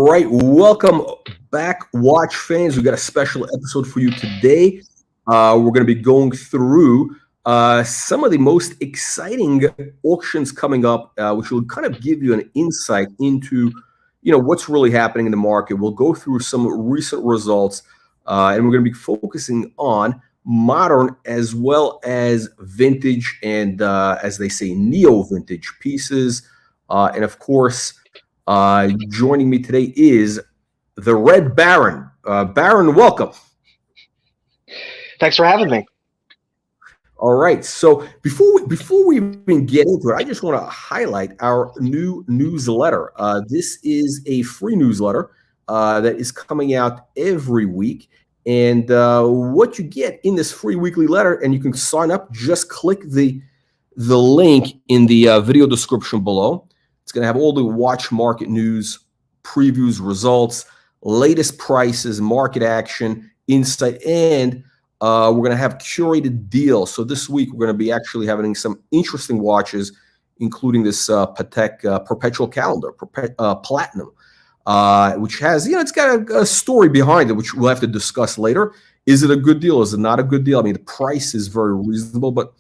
right, welcome back, watch fans. We got a special episode for you today. We're going to be going through some of the most exciting auctions coming up, which will kind of give you an insight into, what's really happening in the market. We'll go through some recent results, and we're going to be focusing on modern as well as vintage and, as they say, neo-vintage pieces, and of course. Joining me today is the Red Baron. Baron, welcome. Thanks for having me. All right. So before we even get into it, I just want to highlight our new newsletter. This is a free newsletter that is coming out every week. And what you get in this free weekly letter, and you can sign up, just click the link in the video description below. It's going to have all the watch market news, previews, results, latest prices, market action, insight, and we're going to have curated deals. So this week, we're going to be actually having some interesting watches, including this Patek Perpetual Calendar, Platinum, which has, it's got a story behind it, which we'll have to discuss later. Is it a good deal? Is it not a good deal? I mean, the price is very reasonable, but,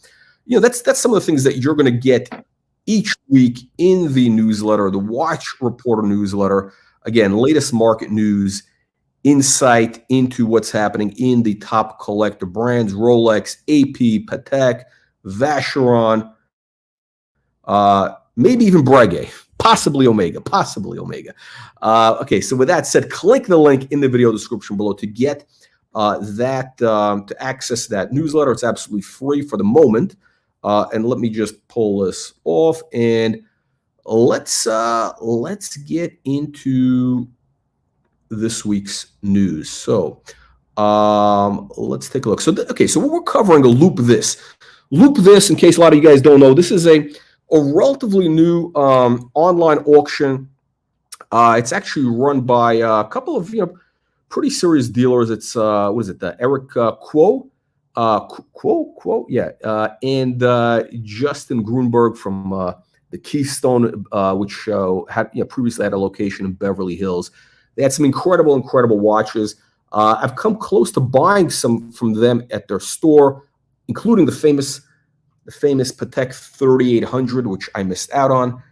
that's some of the things that you're going to get each week in the newsletter, the Watch Reporter newsletter. Again, latest market news, insight into what's happening in the top collector brands: Rolex, AP, Patek, Vacheron, maybe even Breguet, possibly Omega. Okay, so with that said, click the link in the video description below to get to access that newsletter. It's absolutely free for the moment. And let me just pull this off, and let's get into this week's news. So let's take a look. So so what we're covering, loop this. In case a lot of you guys don't know, this is a relatively new online auction. It's actually run by a couple of pretty serious dealers. It's what is it? Eric Quo. And Justin Grunberg from the Keystone, which had previously had a location in Beverly Hills. They had some incredible watches. I've come close to buying some from them at their store, including the famous Patek 3800, which I missed out on,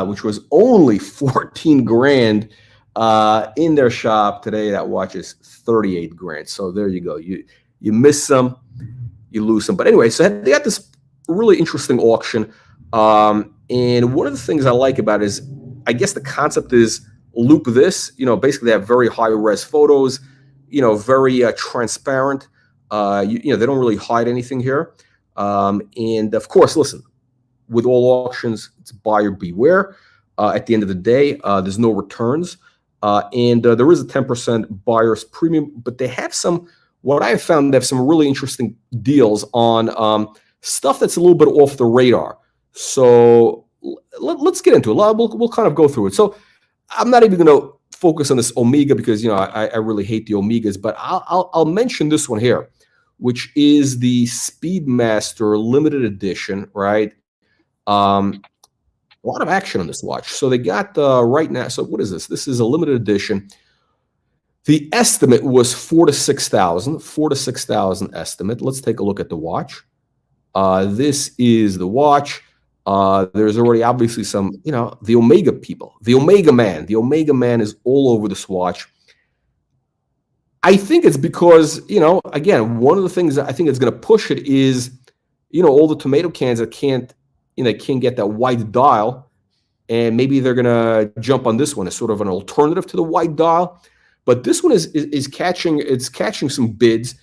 which was only 14 grand in their shop. Today that watch is 38 grand. So there you go. You miss some, you lose some. But anyway, so they got this really interesting auction. And one of the things I like about it is, I guess the concept is loop this. Basically they have very high res photos, very transparent. They don't really hide anything here. And of course, listen, with all auctions, it's buyer beware. At the end of the day, there's no returns. And there is a 10% buyer's premium, but they have what I have found, they have some really interesting deals on stuff that's a little bit off the radar. So let's get into it. We'll kind of go through it. So I'm not even going to focus on this Omega because I really hate the Omegas, but I'll mention this one here, which is the Speedmaster limited edition. Right, a lot of action on this watch. So they got right now. So what is this? This is a limited edition. The estimate was 4,000 to 6,000 estimate. Let's take a look at the watch. This is the watch. There's already obviously some, the Omega people, the Omega man. The Omega man is all over this watch. I think it's because, again, one of the things that I think is going to push it is, all the tomato cans that can't get that white dial, and maybe they're going to jump on this one as sort of an alternative to the white dial. But this one is catching some bids.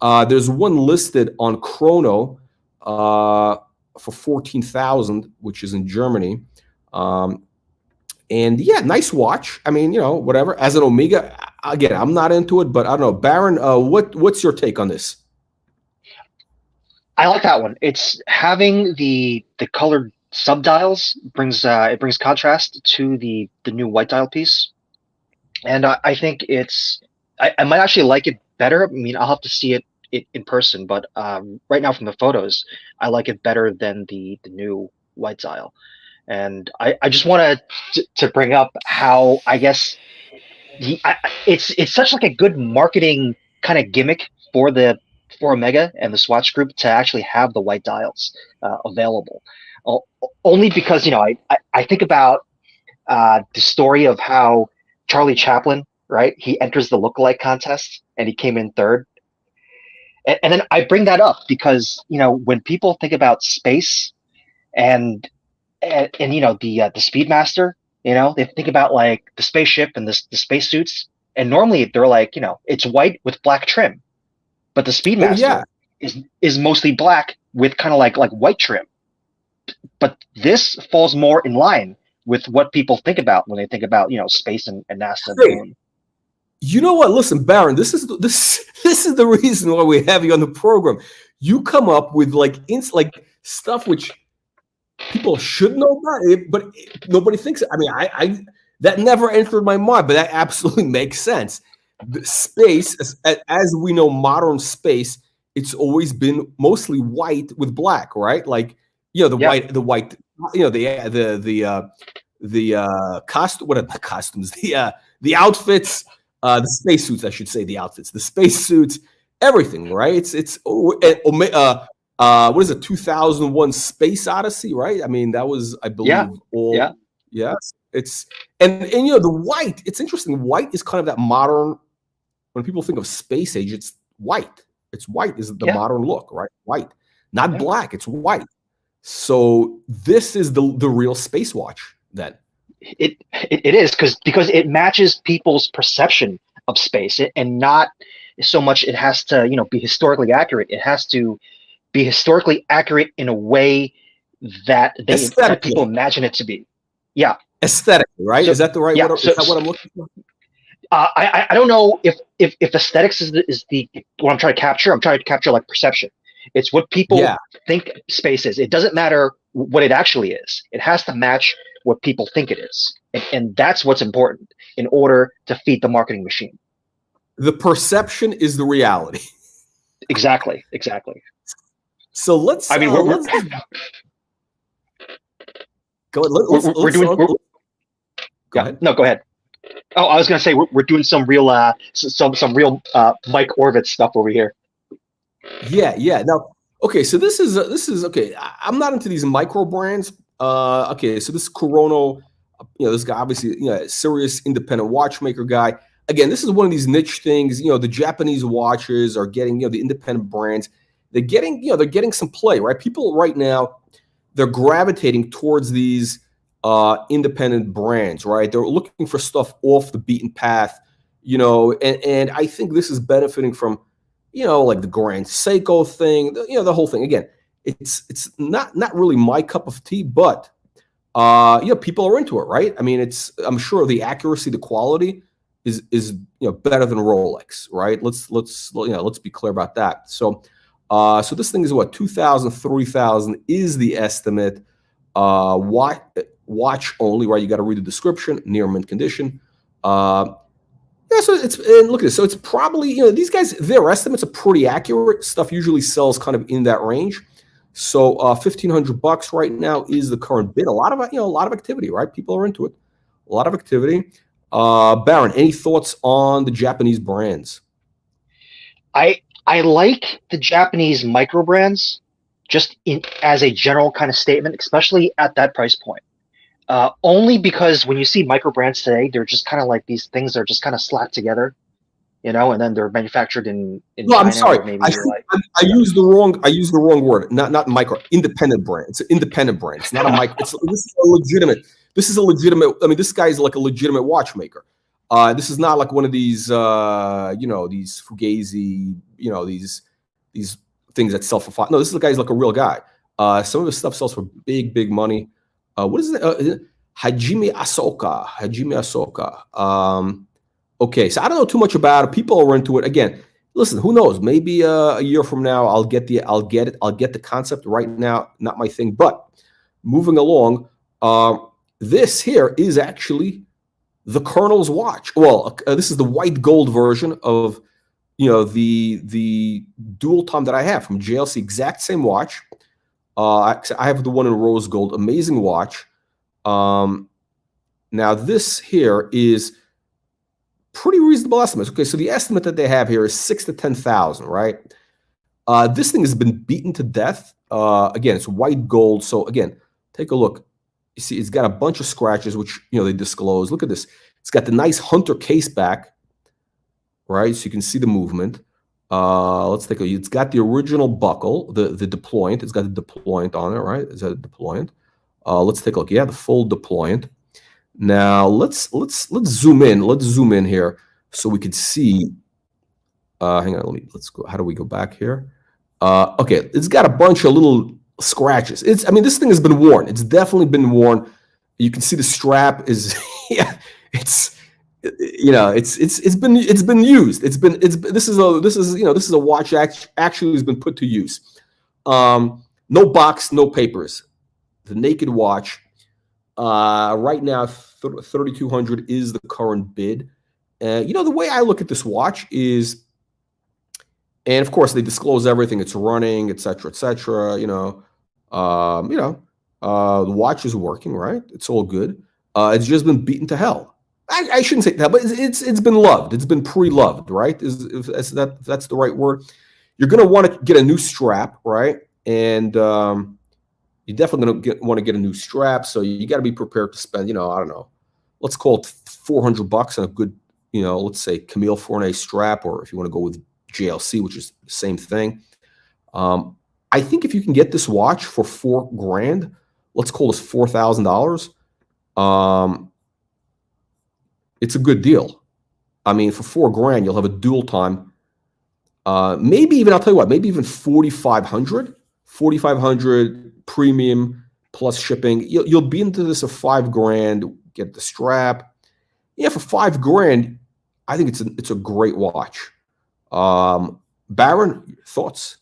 There's one listed on Chrono for 14,000, which is in Germany. And yeah, nice watch. I mean, whatever. As an Omega, again, I'm not into it, but I don't know. Baron, what's your take on this? I like that one. It's having the colored subdials brings contrast to the new white dial piece. And I think I might actually like it better. I mean, I'll have to see it in person, but right now from the photos, I like it better than the new white dial. And I just wanted to bring up how, I guess, It's such like a good marketing kind of gimmick for the for Omega and the Swatch Group to actually have the white dials available. O- Only because I think about the story of how Charlie Chaplin, right? He enters the lookalike contest and he came in third. And then I bring that up because when people think about space and the Speedmaster, they think about like the spaceship and the spacesuits, and normally they're like it's white with black trim, but the Oh yeah. Speedmaster is mostly black with kind of like white trim. But this falls more in line with what people think about when they think about space and NASA and the Hey, moon. you know what? Listen, Baron, this is the reason why we have you on the program. You come up with like stuff which people should know about it, but nobody thinks. I mean, I that never entered my mind, but that absolutely makes sense. The space, as we know, modern space, it's always been mostly white with black, right? Like Yeah, the white, the costume, what are the costumes? The outfits, the spacesuits, I should say, the outfits, the spacesuits, everything, right? What is it, 2001 Space Odyssey, right? I mean, that was, I yeah, believe, all, yeah, yes. It's, and the white, it's interesting. White is kind of that modern, when people think of space age, it's white. It's white is the yeah, modern look, right? White, not yeah. black, it's white. So this is the real space watch then. It is because it matches people's perception of space, and not so much it has to be historically accurate. It has to be historically accurate in a way that people Aesthetically, imagine it to be. Yeah. aesthetically, right? So Is that the right yeah. word? Is that what I'm looking for? I don't know if aesthetics is the what I'm trying to capture. I'm trying to capture like perception. It's what people Yeah. think space is. It doesn't matter what it actually is. It has to match what people think it is, and that's what's important in order to feed the marketing machine. The perception is the reality. Exactly. Exactly. So I mean, we're let's just go. we're doing. Go Yeah. ahead. No, go ahead. Oh, I was gonna say we're doing some real some real Mike Orbit stuff over here. Yeah, yeah. Now, okay, so this is okay. I'm not into these micro brands. Okay, so this Corono, this guy obviously, serious independent watchmaker guy. Again, this is one of these niche things. The Japanese watches are getting, the independent brands. They're getting some play, right? People right now, they're gravitating towards these independent brands, right? They're looking for stuff off the beaten path, and I think this is benefiting from, like the Grand Seiko thing, the whole thing. Again, it's not really my cup of tea, but people are into it, right? I mean, I'm sure the accuracy, the quality is better than Rolex, right? Let's be clear about that. So this thing is what, 2,000, 3,000 is the estimate. Watch only, right? You got to read the description, near mint condition. Yeah, so and look at this. So it's probably, these guys, their estimates are pretty accurate. Stuff usually sells kind of in that range. So $1,500 right now is the current bid. A lot of activity, right? People are into it. A lot of activity. Baron, any thoughts on the Japanese brands? I like the Japanese micro brands just in as a general kind of statement, especially at that price point. Only because when you see micro brands today, they're just kind of like these things are just kind of slapped together, and then they're manufactured in No, I'm China sorry. or maybe like I used the wrong word. Not micro. Independent brand. It's an independent brand. It's not a micro. This is a legitimate. This is a legitimate. I mean, this guy's like a legitimate watchmaker. This is not like one of these, these fugazi, these things that sell for fun. No, this is the guy's like a real guy. Some of his stuff sells for big, big money. What is it? Hajime Asoka. Hajime Asoka. Okay, so I don't know too much about it. People are into it. Again, listen, who knows? Maybe a year from now, I'll get it. I'll get the concept. Right now, not my thing. But moving along, this here is actually the Colonel's watch. Well, this is the white gold version of the dual tone that I have from JLC. Exact same watch. I have the one in rose gold. Amazing watch. Now this here is pretty reasonable estimates. Okay, so the estimate that they have here is 6 to 10,000, right? This thing has been beaten to death. Again, it's white gold. So again, take a look. You see, it's got a bunch of scratches, which they disclose. Look at this. It's got the nice Hunter case back, right? So you can see the movement. Let's take a look. It's got the original buckle, the deployant. It's got the deployant on it, right? Is that a deployant? Let's take a look. Yeah, the full deployant. Now let's zoom in. Let's zoom in here so we can see. Hang on. Let's go. How do we go back here? Okay, it's got a bunch of little scratches. I mean, this thing has been worn. It's definitely been worn. You can see the strap is, yeah, it's been used. This is a watch actually has been put to use. No box, no papers. The naked watch. Right now, 3,200 is the current bid. The way I look at this watch is, and of course they disclose everything. It's running, et cetera, et cetera. The watch is working, right? It's all good. It's just been beaten to hell. I shouldn't say that, but it's been loved. It's been pre-loved, right? If that's the right word. You're going to want to get a new strap, right? And you're definitely going to want to get a new strap. So you got to be prepared to spend, I don't know, let's call it $400 on a good, let's say Camille Fournier strap, or if you want to go with JLC, which is the same thing. I think if you can get this watch for $4,000, let's call this $4,000. It's a good deal. I mean, for $4,000, you'll have a dual time. Maybe even, I'll tell you what, maybe even 4,500 premium plus shipping. You'll be into this at $5,000. Get the strap. Yeah, for $5,000, I think it's a great watch. Baron, thoughts?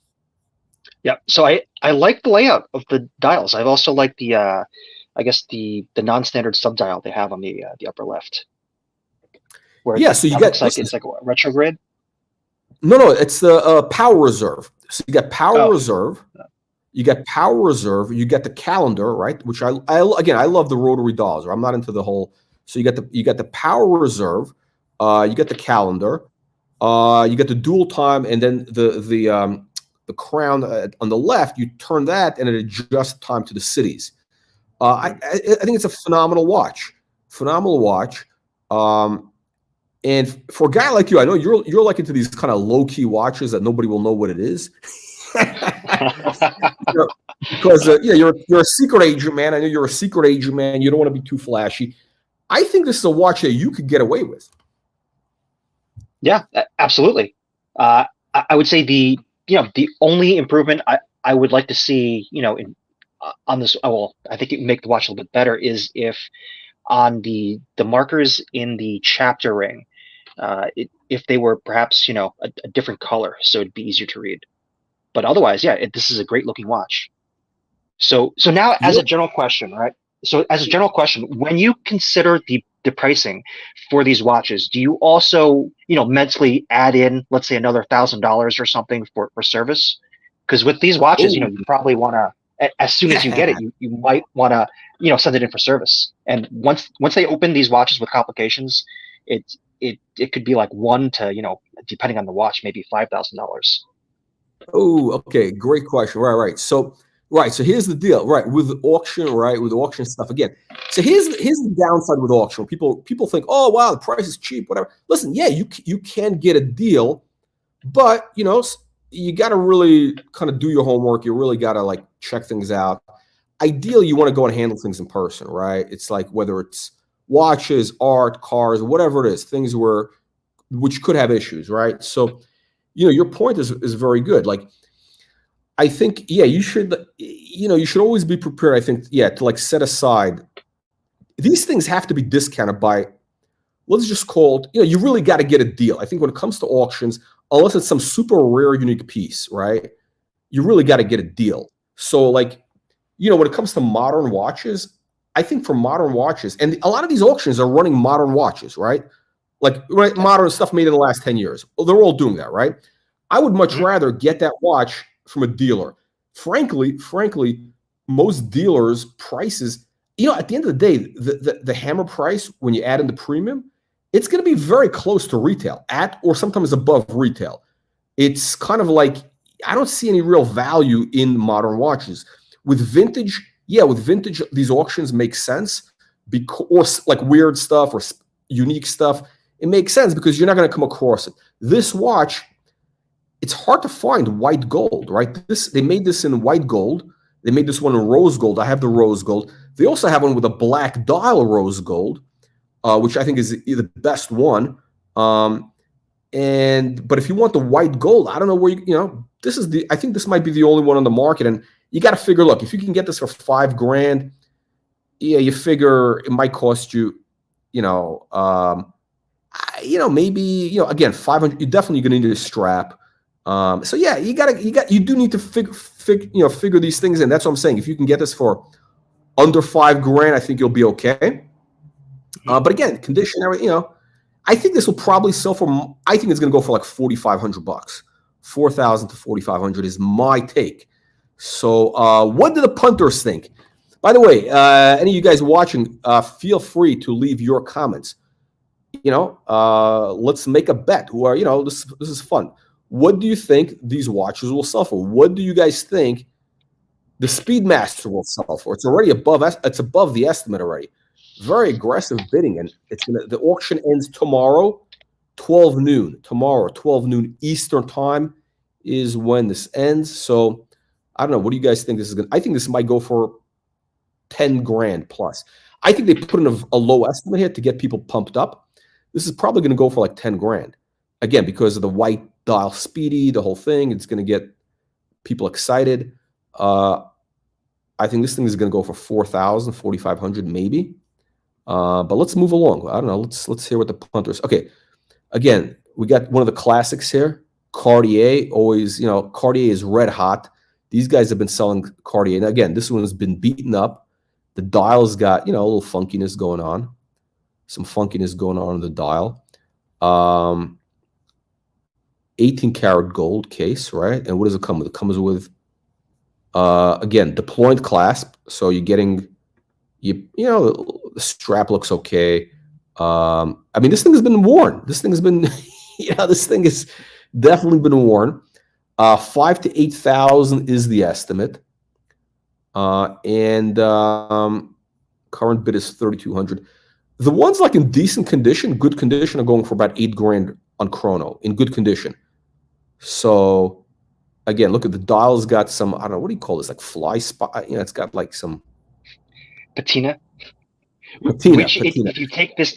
Yeah, so I like the layout of the dials. I've also liked the I guess the non-standard subdial they have on the upper left. Where so you got it's like a retrograde. No, it's the power reserve. So you got power reserve. You got power reserve. You got the calendar, right? Which I love the rotary dials. I'm not into the whole. So you got the power reserve. You got the calendar. You got the dual time, and then the crown on the left. You turn that, and it adjusts time to the cities. I think it's a phenomenal watch. Phenomenal watch. And for a guy like you, I know you're like into these kind of low key watches that nobody will know what it is. Because you're a secret agent, man. I know you're a secret agent, man. You don't want to be too flashy. I think this is a watch that you could get away with. Yeah, absolutely. I would say the only improvement I would like to see, on this, well, I think it would make the watch a little bit better, is if on the markers in the chapter ring, if they were perhaps a different color, so it'd be easier to read. But otherwise, yeah, this is a great looking watch. So now, as a general question, right? So as a general question, when you consider the pricing for these watches, do you also mentally add in, let's say, another $1,000 or something for service? Because with these watches, you probably want to, as soon as you get it, you might want to send it in for service. And once they open these watches with complications, it could be like $1,000 to depending on the watch, maybe $5,000. Oh, okay, great question. Right. So here's the deal, right? With auction, right? With auction stuff again. So here's the downside with auction. People think, oh wow, the price is cheap, whatever. Listen, yeah, you can get a deal, but you got to really kind of do your homework. You really got to check things out. Ideally, you want to go and handle things in person, right? It's like whether it's watches, art, cars, whatever it is, things which could have issues, right? So, your point is very good. I think, you should always be prepared. I think, to set aside. These things have to be discounted by, let's just call it, you really got to get a deal. I think when it comes to auctions, unless it's some super rare, unique piece, right? You really got to get a deal. So when it comes to modern watches, I think for modern watches, and a lot of these auctions are running modern watches, right? Modern stuff made in the last 10 years. Well, they're all doing that, right? I would much rather get that watch from a dealer. Frankly, most dealers' prices, at the end of the day, the hammer price, when you add in the premium, it's going to be very close to retail, at or sometimes above retail. It's kind of like I don't see any real value in modern watches. With vintage, yeah, with vintage, these auctions make sense because, or like weird stuff or unique stuff, it makes sense because you're not going to come across it. This watch, it's hard to find white gold, right? They made this in white gold. They made this one in rose gold. I have the rose gold. They also have one with a black dial rose gold, which I think is the best one. But if you want the white gold, I don't know where this is I think this might be the only one on the market, and you got to figure, look, if you can get this for $5,000, yeah, you figure it might cost you, maybe, again, 500. You're definitely going to need a strap. So yeah, you do need to figure these things in. That's what I'm saying. If you can get this for under $5,000, I think you'll be okay. But again, condition, I think this will probably sell for. I think it's going to go for like $4,500, $4,000 to $4,500 is my take. So, what do the punters think? By the way, any of you guys watching, feel free to leave your comments. Let's make a bet. Who are this is fun. What do you think these watches will sell for? What do you guys think the Speedmaster will sell for? It's already above. It's above the estimate already. Very aggressive bidding, and the auction ends tomorrow, 12 noon. Tomorrow, 12 noon Eastern time is when this ends. So I don't know. What do you guys think this is going to? I think this might go for $10,000 plus. I think they put in a low estimate here to get people pumped up. This is probably going to go for like $10,000. Again, because of the white dial speedy, the whole thing, it's going to get people excited. I think this thing is going to go for $4,000, $4,500 maybe. But let's move along. I don't know. Let's hear what the punters. Okay, again, we got one of the classics here. Cartier, always, Cartier is red hot. These guys have been selling Cartier. And again, this one has been beaten up. The dial's got, a little funkiness going on. Some funkiness going on in the dial. 18 karat gold case, right? And what does it come with? It comes with, again, deployed clasp. So you're getting, the strap looks okay. I mean, this thing has been worn. This thing has been, this thing has definitely been worn. 5,000 to 8,000 is the estimate. And current bid is 3,200. The ones like in decent condition, good condition, are going for about $8,000 on chrono in good condition. So again, look at the dial's got some, I don't know, what do you call this? Like fly spot, it's got like some patina. Patina. If you take this,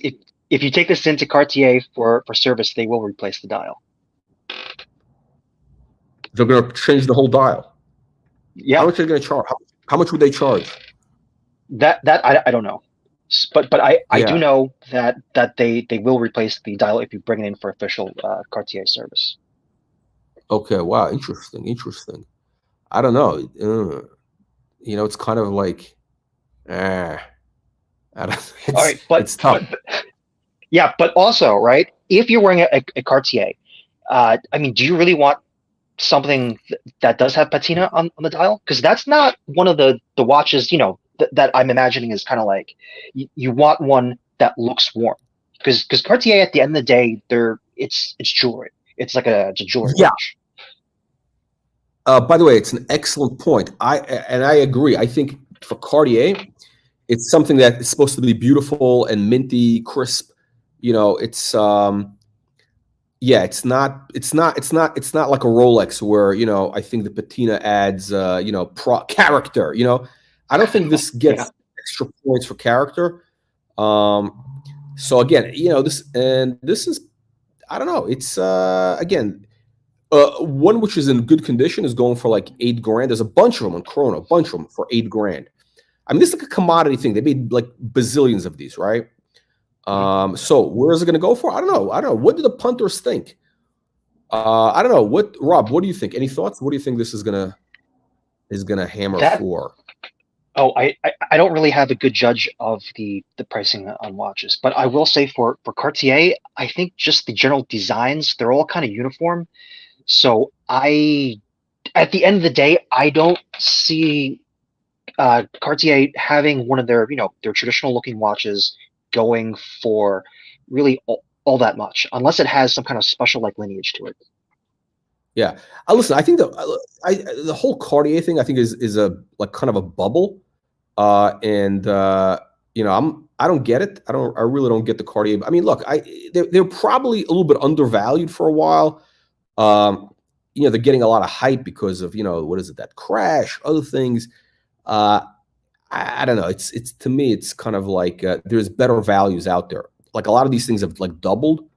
if you take this into Cartier for service, they will replace the dial. They're going to change the whole dial. Yeah. How much are they going to charge? How much would they charge? That I don't know, but I do know that they will replace the dial if you bring it in for official Cartier service. Okay. Wow. Interesting. I don't know. It's kind of like, I don't. All right, but it's tough. But also, right? If you're wearing a Cartier, I mean, do you really want something that does have patina on the dial? Because that's not one of the watches, that I'm imagining is kind of like you want one that looks worn. Because Cartier, at the end of the day, it's jewelry. It's like a jewelry watch. By the way, it's an excellent point. I agree. I think for Cartier, it's something that is supposed to be beautiful and minty, crisp. It's it's not like a Rolex where, I think the patina adds character. I don't think this gets extra points for character. So again, this is, I don't know. It's again, one which is in good condition is going for like $8,000. There's a bunch of them on Chrono, for $8,000. I mean, this is like a commodity thing. They made like bazillions of these, right? So where is it going to go for? I don't know. What do the punters think? I don't know. Rob, what do you think? Any thoughts? What do you think this is gonna hammer for? Oh, I don't really have a good judge of the pricing on watches, but I will say for Cartier, I think just the general designs, they're all kind of uniform. So at the end of the day, I don't see Cartier having one of their, their traditional looking watches going for really all that much unless it has some kind of special like lineage to it. Yeah. Listen, I think the whole Cartier thing, I think is a like kind of a bubble. And you know, I don't get it. I really don't get the Cartier. I mean, look, they're probably a little bit undervalued for a while. You know, they're getting a lot of hype because of, you know, what is it, that crash, other things. Uh, I don't know. It's to me, it's kind of like there's better values out there. Like a lot of these things have like doubled,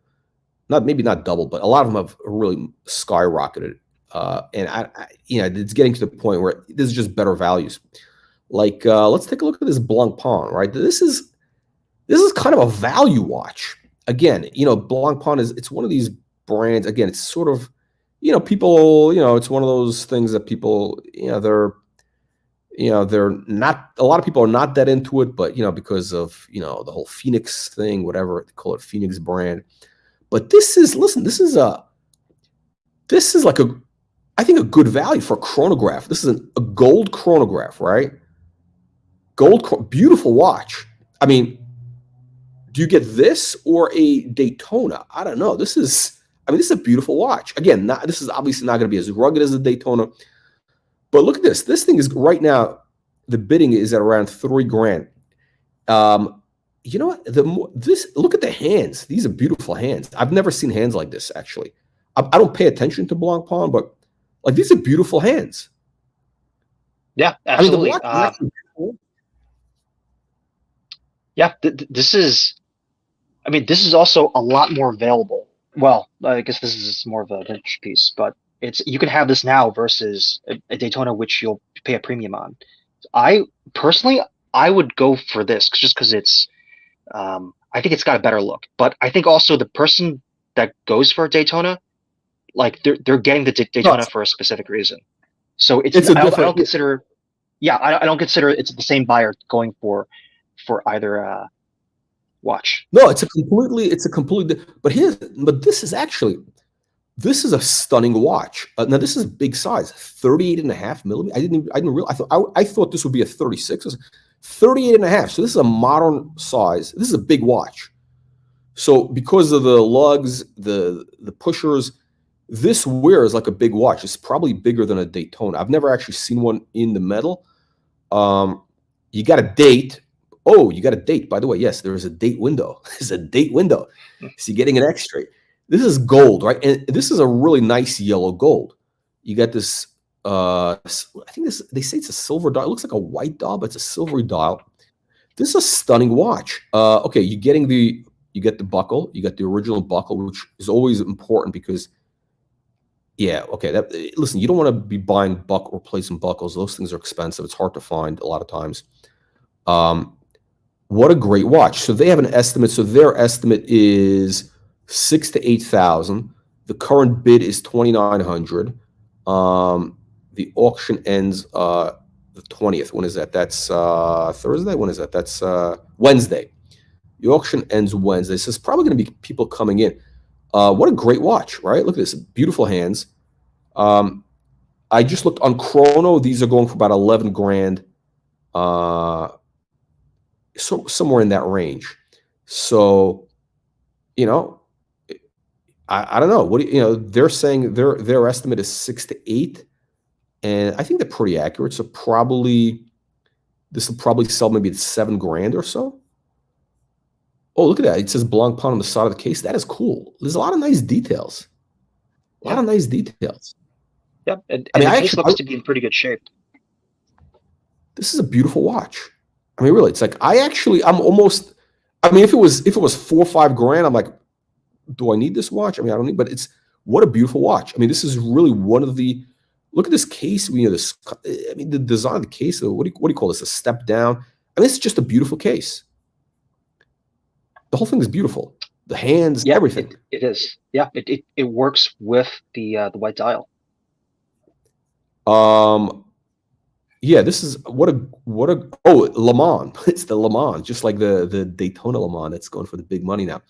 maybe not doubled, but a lot of them have really skyrocketed. And you know, it's getting to the point where there's just better values. Like let's take a look at this Blancpain, right? This is kind of a value watch. Again, you know, Blancpain it's one of these brands. Again, it's sort of, you know, people, you know, it's one of those things that people, you know, they're not, a lot of people are not that into it, but, you know, because of, you know, the whole Phoenix thing, whatever they call it, Phoenix brand. But this is, listen, this is like I think a good value for a chronograph. This is a gold chronograph, right? Beautiful watch. I mean, do you get this or a Daytona? I don't know. This is a beautiful watch. Again, this is obviously not going to be as rugged as a Daytona, but look at this. This thing is right now, the bidding is at around $3,000. You know what? Look at the hands. These are beautiful hands. I've never seen hands like this, actually. I don't pay attention to Blancpain, but like these are beautiful hands. Yeah, absolutely. Yeah, this is. I mean, this is also a lot more available. Well, I guess this is more of a vintage piece, but you can have this now versus a Daytona, which you'll pay a premium on. I personally, I would go for this just because it's. I think it's got a better look, but I think also the person that goes for a Daytona, like they're getting the Daytona for a specific reason. So I don't consider. Yeah, I don't consider it's the same buyer going for either watch. No, it's a completely, but this is a stunning watch. Now this is big size, 38.5 millimeters. I didn't realize, I thought this would be a 36, 38.5. So this is a modern size. This is a big watch. So because of the lugs, the pushers, this wears like a big watch. It's probably bigger than a Daytona. I've never actually seen one in the metal. You got a date. Oh, you got a date. By the way, yes, there is a date window. There's a date window. So you're getting an extra. This is gold, right? And this is a really nice yellow gold. You got this, I think they say it's a silver dial. It looks like a white dial, but it's a silvery dial. This is a stunning watch. Okay, you get the buckle. You got the original buckle, which is always important because, yeah, okay. Listen, you don't want to be buying replacement buckles. Those things are expensive. It's hard to find a lot of times. What a great watch. So they have an estimate. So their estimate is 6,000 to 8,000. The current bid is 2,900. The auction ends the 20th. When is that? That's Thursday. When is that? That's Wednesday. The auction ends Wednesday. So it's probably going to be people coming in. What a great watch, right? Look at this. Beautiful hands. I just looked on Chrono. These are going for about 11 grand. So somewhere in that range. So, you know, I don't know. They're saying their estimate is 6 to 8. And I think they're pretty accurate. So this will probably sell maybe at 7 grand or so. Oh, look at that. It says Blancpain on the side of the case. That is cool. There's a lot of nice details. A lot of nice details. Yeah, and the case looks to be in pretty good shape. This is a beautiful watch. I mean, really, it's like I'm almost. I mean, if it was 4 or 5 grand, I'm like, do I need this watch? I mean, I don't need. But what a beautiful watch. I mean, this is really one of the. Look at this case. I mean, the design of the case. What do you call this? A step down. I mean, it's just a beautiful case. The whole thing is beautiful. The hands, everything. It is. Yeah, it works with the white dial. Yeah, this is what a Le Mans. It's the Le Mans, just like the Daytona Le Mans that's going for the big money now.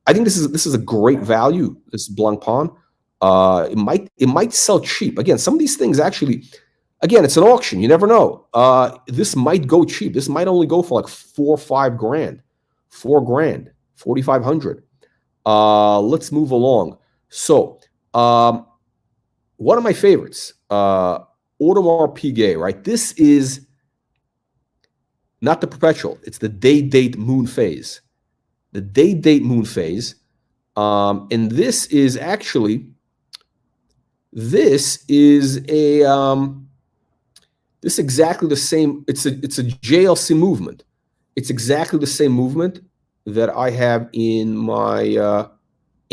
I think this is a great value. This Blancpain. It might sell cheap. Again, some of these things actually, again, it's an auction. You never know. This might go cheap. This might only go for like 4 or 5 grand. 4 grand 4,500. Let's move along. So, one of my favorites, Audemars Piguet, right? This is not the perpetual. It's the day-date moon phase. The day-date moon phase. And this is actually, this is exactly the same. It's a JLC movement. It's exactly the same movement that I have in my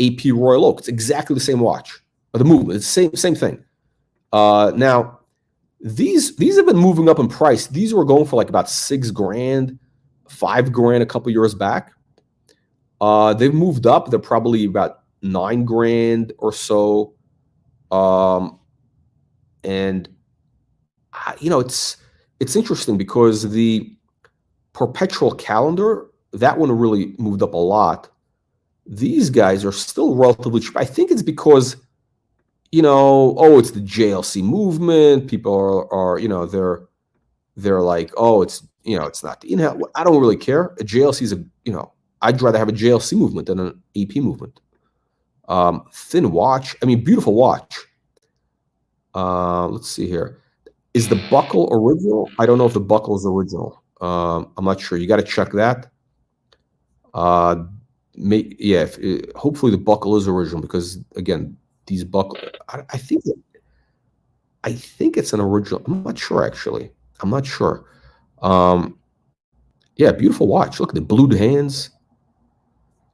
AP Royal Oak. It's exactly the same watch. The movement. It's the same thing. Now, these have been moving up in price. These were going for like about $6,000, $5,000 a couple years back. They've moved up. They're probably about $9,000 or so. And you know, it's interesting because the perpetual calendar, that one really moved up a lot. These guys are still relatively cheap. I think it's because, you know, oh, it's the JLC movement. People are you know, they're like, oh, it's, you know, it's not the in-house. I don't really care. A JLC is you know, I'd rather have a JLC movement than an AP movement. Thin watch. I mean, beautiful watch. Let's see here. Is the buckle original? I don't know if the buckle is original. I'm not sure. You got to check that. Yeah. Hopefully the buckle is original because again, these buckle. I think it's an original. I'm not sure actually. I'm not sure. Yeah, beautiful watch. Look at the blued hands.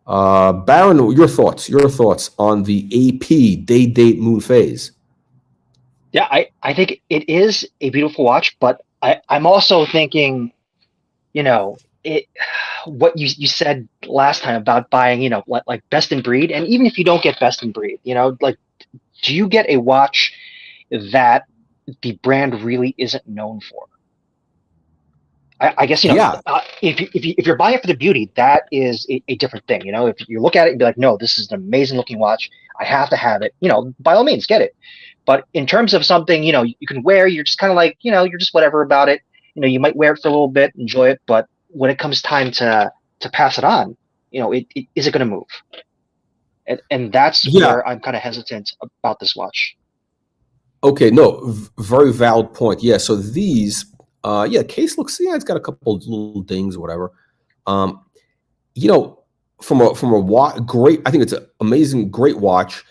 Baron, your thoughts on the AP day-date moon phase. Yeah, I think it is a beautiful watch, but I'm also thinking, you know, what you said last time about buying, you know, like best in breed, and even if you don't get best in breed, you know, like, do you get a watch that the brand really isn't known for? I guess, you know, Yeah. If you're buying it for the beauty, that is a different thing. You know, if you look at it and be like, no, this is an amazing looking watch, I have to have it. You know, by all means, get it. But in terms of something, you know, you can wear, you're just kind of like, you know, you're just whatever about it. You know, you might wear it for a little bit, enjoy it, but when it comes time to pass it on, you know, is it going to move? And that's where I'm kind of hesitant about this watch. Okay, no, very valid point. Yeah, so these, yeah, case looks, yeah, it's got a couple of little dings, whatever. You know, from a watch, great. I think it's an amazing, great watch.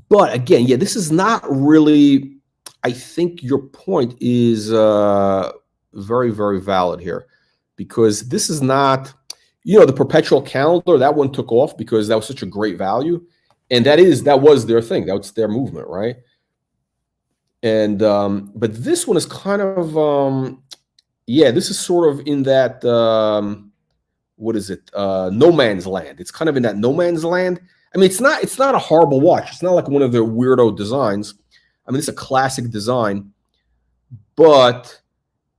But again, yeah, this is not really. I think your point is very, very valid here, because this is not, you know, the perpetual calendar. That one took off because that was such a great value, and that was their thing. That was their movement, right? And but this one is kind of yeah, this is sort of in that what is it? No man's land. It's kind of in that no man's land. I mean, it's not a horrible watch. It's not like one of their weirdo designs. I mean, it's a classic design, but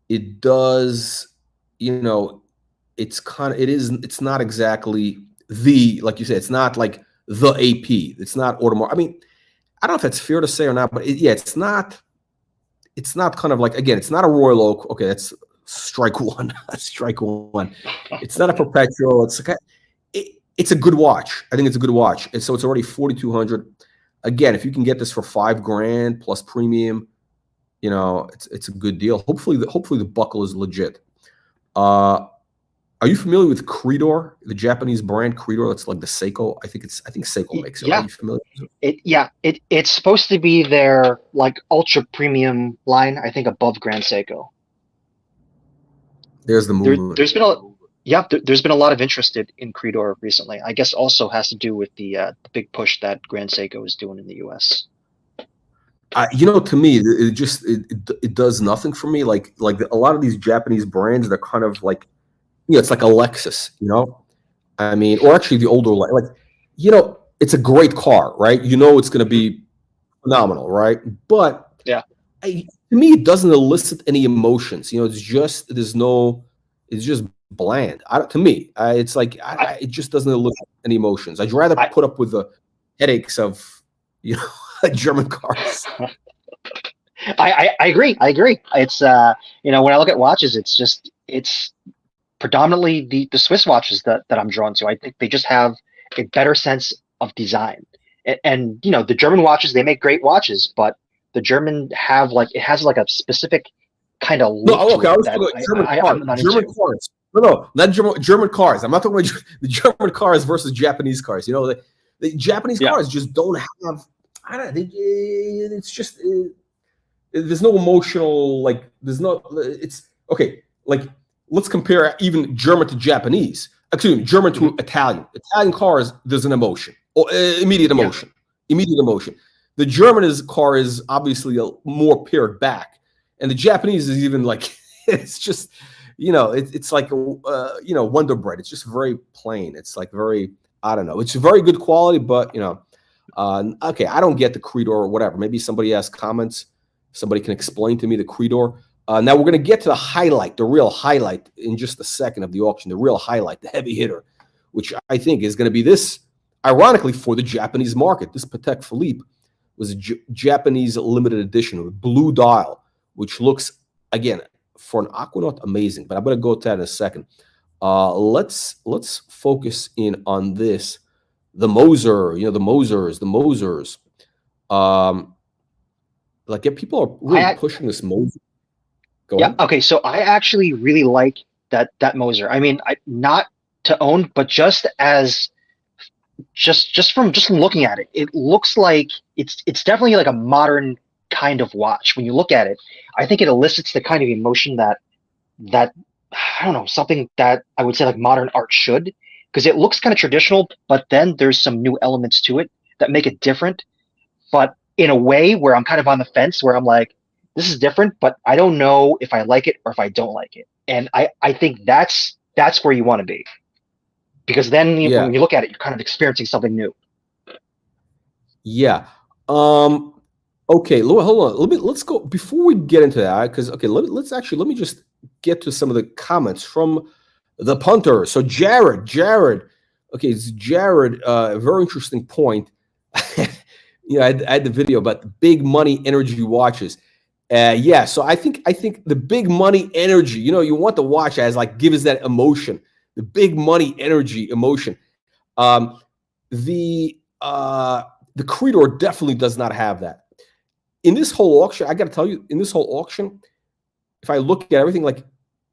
it does, you know, it's not exactly like you said, it's not like the AP. It's not Audemars. I mean, I don't know if that's fair to say or not, but yeah, it's not kind of like, again, it's not a Royal Oak. Okay, that's strike one. Strike one. It's not a perpetual. It's a good watch. I think it's a good watch. And so it's already 4,200. Again, if you can get this for $5,000 plus premium, you know, it's a good deal. Hopefully the buckle is legit. Are you familiar with Creedor, the Japanese brand Creedor? That's like the Seiko. I think Seiko makes it. Yeah. Are you familiar? It's supposed to be their like ultra premium line. I think above Grand Seiko. There's the movement. There's been a lot of interest in Creedor recently. I guess also has to do with the big push that Grand Seiko is doing in the U.S. You know, to me, it does nothing for me. Like a lot of these Japanese brands, they're kind of like, you know, it's like a Lexus, you know. I mean, or actually the older, like, you know, it's a great car, right? You know, it's going to be phenomenal, right? But yeah, to me, it doesn't elicit any emotions. You know, it's just bland. To me, it's like it just doesn't elicit any emotions. I'd rather put up with the headaches of, you know, German cars. I agree. It's you know, when I look at watches, it's predominantly the Swiss watches that I'm drawn to. I think they just have a better sense of design. And you know, the German watches, they make great watches, but the German have like it has like a specific kind of No, look to okay, I it was that talking about German cars. I'm not German into. cars. No, not German cars. I'm not talking about the German cars versus Japanese cars. You know, the Japanese Yeah. cars just don't have. I don't know. It's just there's no emotional like. There's no. It's okay. Like let's compare even German to Japanese. Excuse me, German to Italian. Italian cars, there's an emotion, or immediate Yeah. emotion. Immediate emotion. The German car is obviously more pared back, and the Japanese is even like it's just it's like Wonder Bread. It's just very plain. It's like very I don't know. It's very good quality, but okay. I don't get the Creedor or whatever. Maybe somebody has comments. Somebody can explain to me the Creedor. Now we're going to get to the highlight, the real highlight, in just a second of the auction. The real highlight, the heavy hitter, which I think is going to be this. Ironically, for the Japanese market, this Patek Philippe was a Japanese limited edition with blue dial, which looks, again, for an Aquanaut, amazing. But I'm going to go to that in a second. Let's focus in on this. The Moser, the Mosers. People are really pushing this Moser. Go ahead. Okay. So I actually really like that Moser. I mean, not to own, but just from looking at it, it looks like it's definitely like a modern kind of watch. When you look at it, I think it elicits the kind of emotion that I don't know, something that I would say like modern art should, because it looks kind of traditional, but then there's some new elements to it that make it different, but in a way where I'm kind of on the fence, where I'm like, this is different, but I don't know if I like it or if I don't like it. And I think that's where you want to be. Because then when you look at it, you're kind of experiencing something new. Yeah. Okay. Hold on. Let's go before we get into that. Because let me just get to some of the comments from the punter. So Jared. Okay, it's Jared. A very interesting point. I had the video about the big money energy watches. So I think the big money energy. You want the watch as like gives that emotion. The big money energy emotion. The Creedor definitely does not have that. In this whole auction, I got to tell you, if I look at everything, like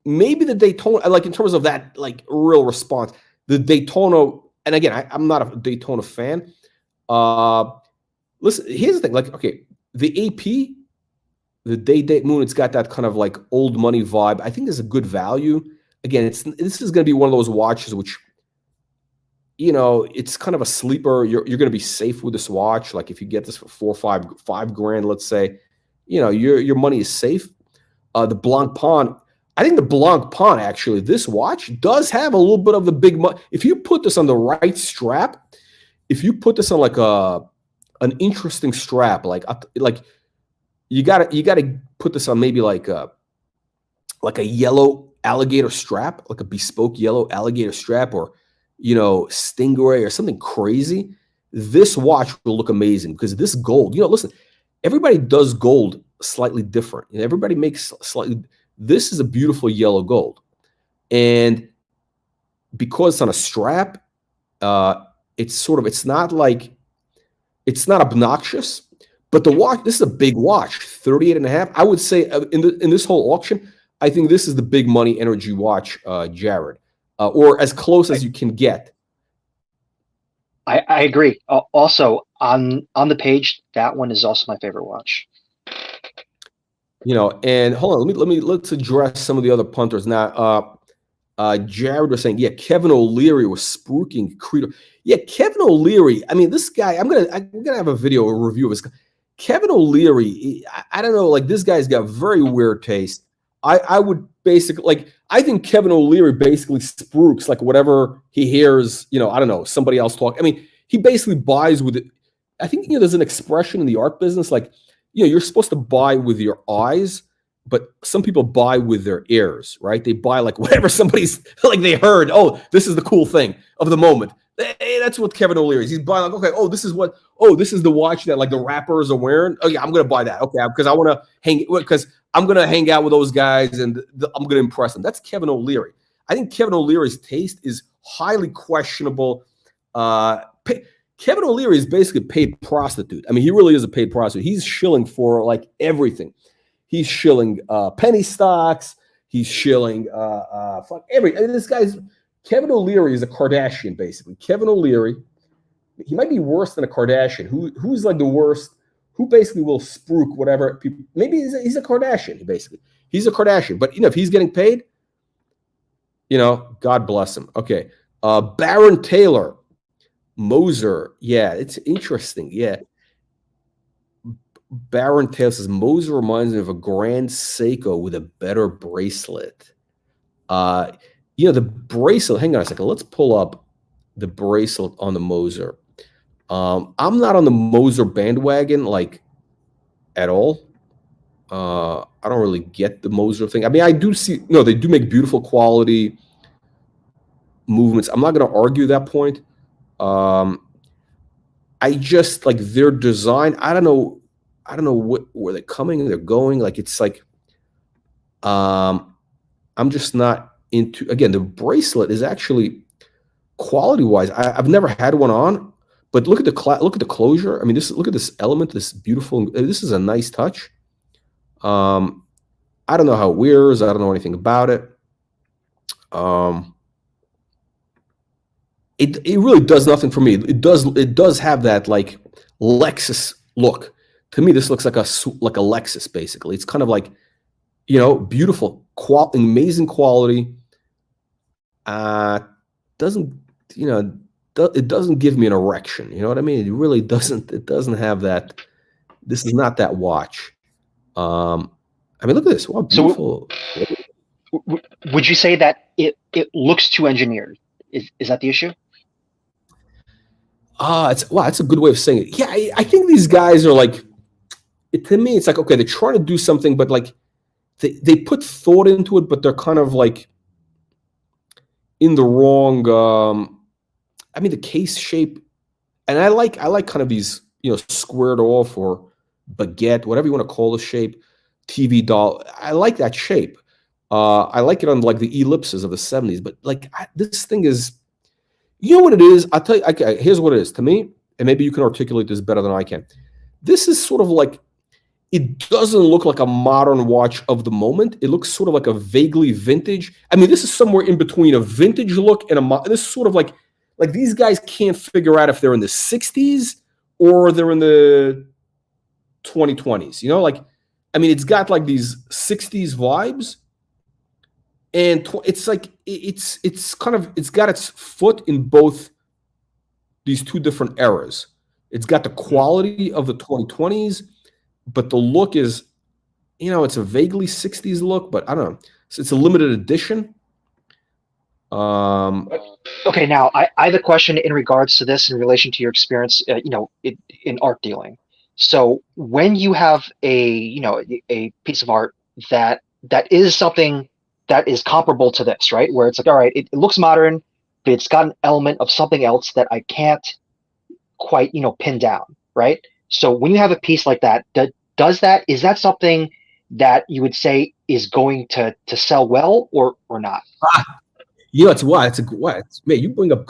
maybe the Daytona, like in terms of that, like real response, the Daytona, and again, I'm not a Daytona fan. Listen, here's the thing, like, okay, the AP, the Day Moon, it's got that kind of like old money vibe. I think there's a good value. Again, this is going to be one of those watches which, it's kind of a sleeper. You're going to be safe with this watch. Like if you get this for $4 or $5 let's say, your money is safe. The Blanc Pawn, I think the Blanc Pawn, actually, this watch does have a little bit of the big money. If you put this on the right strap, if you put this on like an interesting strap, like you gotta put this on maybe like a yellow alligator strap, like a bespoke yellow alligator strap, or stingray or something crazy. This watch will look amazing because this gold. Listen, everybody does gold slightly different. Everybody makes slightly. This is a beautiful yellow gold, and because it's on a strap, it's not obnoxious. But the watch, this is a big watch, 38.5. I would say in this whole auction, I think this is the big money energy watch, Jared, or as close as you can get. I agree. Also, on the page, that one is also my favorite watch. And hold on, let's address some of the other punters now. Jared was saying, Kevin O'Leary was spruiking Creedor. Kevin O'Leary. I mean, this guy. We're gonna have a review of his. Kevin O'Leary, I don't know, like this guy's got very weird taste. I would basically I think Kevin O'Leary basically spruiks like whatever he hears, I don't know, somebody else talk. I mean, he basically buys with it. I think there's an expression in the art business, like, you're supposed to buy with your eyes, but some people buy with their ears, right? They buy like whatever somebody's like they heard, oh, this is the cool thing of the moment. Hey, that's what Kevin O'Leary is. He's buying like, okay, this is the watch that like the rappers are wearing. Oh yeah, I'm gonna buy that. Okay, because I want to I'm gonna hang out with those guys and I'm gonna impress them. That's Kevin O'Leary. I think Kevin O'Leary's taste is highly questionable. Kevin O'Leary is basically a paid prostitute. I mean, he really is a paid prostitute. He's shilling for like everything. He's shilling penny stocks. He's shilling fuck every. I mean, this guy's Kevin O'Leary is a Kardashian basically. Kevin O'Leary, he might be worse than a Kardashian. Who's like the worst? Who basically will spruik whatever people. Maybe he's a Kardashian. Basically, he's a Kardashian. But if he's getting paid, God bless him. Okay, Baron Taylor. Moser, yeah, it's interesting. Yeah, Baron Taylor says Moser reminds me of a Grand Seiko with a better bracelet. The bracelet. Hang on a second. Let's pull up the bracelet on the Moser. I'm not on the Moser bandwagon like at all. I don't really get the Moser thing. I mean, I do see. No, they do make beautiful quality movements. I'm not going to argue that point. I just like their design. I don't know where they're coming, they're going. Like it's like, I'm just not into. Again, the bracelet is actually quality wise. I've never had one on, but look at the closure. I mean, look at this element. This beautiful. This is a nice touch. I don't know how it wears. I don't know anything about it. It really does nothing for me. It does have that like Lexus look. To me, this looks like a Lexus basically. It's kind of like, beautiful, amazing quality. Doesn't it doesn't give me an erection. You know what I mean? It really doesn't. It doesn't have that. This is not that watch. I mean, look at this. Wow, beautiful. So, would you say that it looks too engineered? Is that the issue? That's a good way of saying it. Yeah, I think these guys are like, to me, it's like, okay, they're trying to do something, but like they put thought into it, but they're kind of like in the wrong. I mean, the case shape, and I like kind of these, squared off or baguette, whatever you want to call the shape, TV doll. I like that shape. I like it on like the ellipses of the 70s, but like this thing is. You know what it is? I'll tell you. Okay, here's what it is to me, and maybe you can articulate this better than I can. This is sort of like, it doesn't look like a modern watch of the moment. It looks sort of like a vaguely vintage. I mean, this is somewhere in between a vintage look and this is sort of like these guys can't figure out if they're in the 60s or they're in the 2020s. I mean, it's got like these 60s vibes. And it's like it's got its foot in both these two different eras. It's got the quality of the 2020s, but the look is, it's a vaguely 60s look, but I don't know. So it's a limited edition. Okay, now I have a question in regards to this in relation to your experience, in art dealing. So when you have a piece of art that is something that is comparable to this, right? Where it's like, all right, it looks modern, but it's got an element of something else that I can't quite, pin down, right? So when you have a piece like that, is that something that you would say is going to sell well or not? It's what? Man, you bring up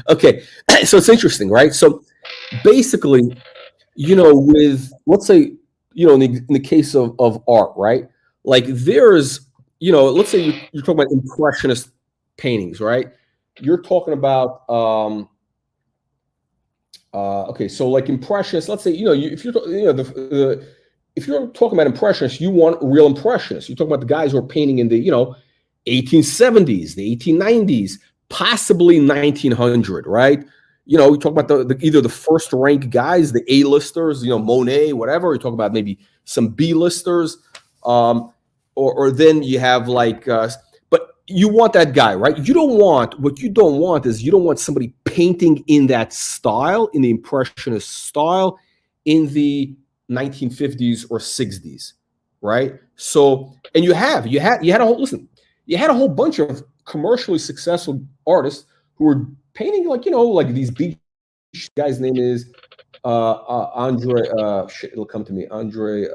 okay. So it's interesting, right? So basically, with, let's say, in the case of art, right? Like there's, let's say you're talking about impressionist paintings, right? You're talking about, okay, so like impressionists, let's say, if you're, if you're talking about impressionists, you want real impressionists. You're talking about the guys who are painting in the, 1870s, the 1890s, possibly 1900, right? We talk about either the first rank guys, the A-listers, Monet, whatever. We talk about maybe some B-listers. Or then you have like, but you want that guy, right? What you don't want is you don't want somebody painting in that style, in the impressionist style, in the 1950s or 60s, right? So, and you had a whole bunch of commercially successful artists who were painting like, like these beach guy's name is Andre. It'll come to me. Andre.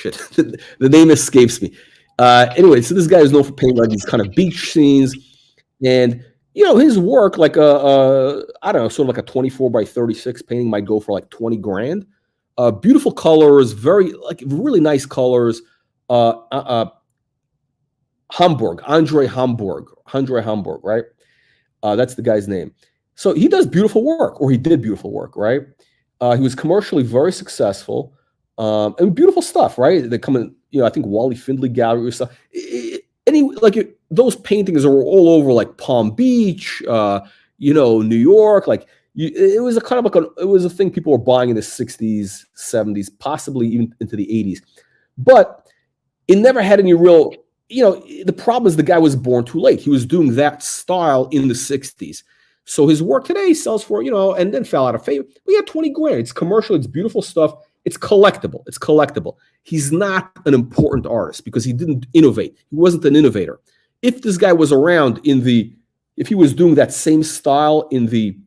The name escapes me. Anyway, so this guy is known for painting like these kind of beach scenes, and his work, like I don't know, sort of like a 24 by 36 painting might go for like 20 grand. Beautiful colors, very like really nice colors. Hamburg, Andre Hamburg, right? That's the guy's name. So he does beautiful work, or he did beautiful work, right? He was commercially very successful, and beautiful stuff, right? They come in, I think Wally Findlay Gallery or stuff. Those paintings are all over, like Palm Beach, New York. Like it was a kind of like it was a thing people were buying in the 60s, 70s, possibly even into the 80s. But it never had any real. The problem is the guy was born too late. He was doing that style in the 60s. So his work today sells for, and then fell out of favor. We got 20 grand. It's commercial. It's beautiful stuff. It's collectible. He's not an important artist because he didn't innovate. He wasn't an innovator. If this guy was around if he was doing that same style in the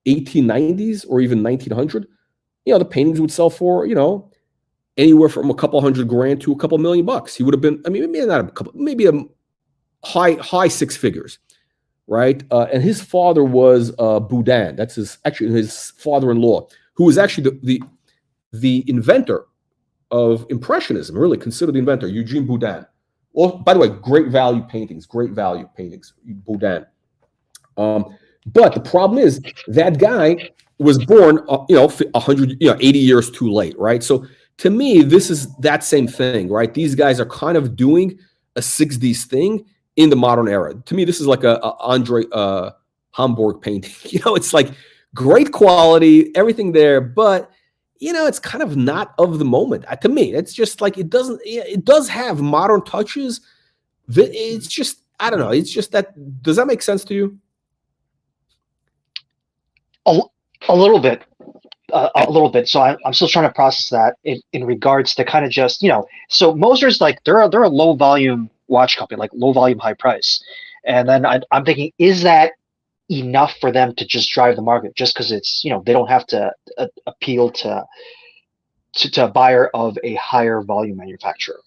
1890s or even 1900, the paintings would sell for, anywhere from a couple $100 grand to a couple $1 million. He would have been, maybe not a couple, maybe a high six figures, right? And his father was Boudin. That's his father-in-law, who was actually the inventor of Impressionism, really considered the inventor, Eugene Boudin. Well, by the way, great value paintings, Boudin. But the problem is that guy was born, 80 years too late, right? So to me, this is that same thing, right? These guys are kind of doing a 60s thing in the modern era. To me, this is like a Andre Hamburg painting. It's like great quality, everything there, but it's kind of not of the moment. To me, it's just like it does have modern touches. It's just, I don't know. It's just that. Does that make sense to you? A little bit. A little bit. So I'm still trying to process that in regards to kind of just, so Moser's like, they're a low volume watch company, like low volume, high price. And then I'm thinking, is that enough for them to just drive the market just because it's, they don't have to appeal to a buyer of a higher volume manufacturer?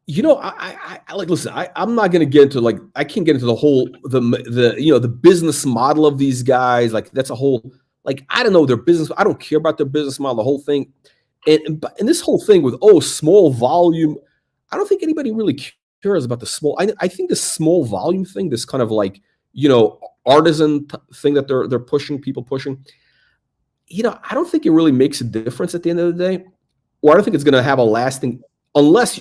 I like, listen, I'm not going to get into I can't get into the whole, the business model of these guys. Like that's a whole, I don't know their business. I don't care about their business model, the whole thing. And this whole thing with, small volume, I don't think anybody really cares about the small. I think the small volume thing, this kind of artisan thing that they're pushing, people pushing, I don't think it really makes a difference at the end of the day. Or I don't think it's going to have a lasting, unless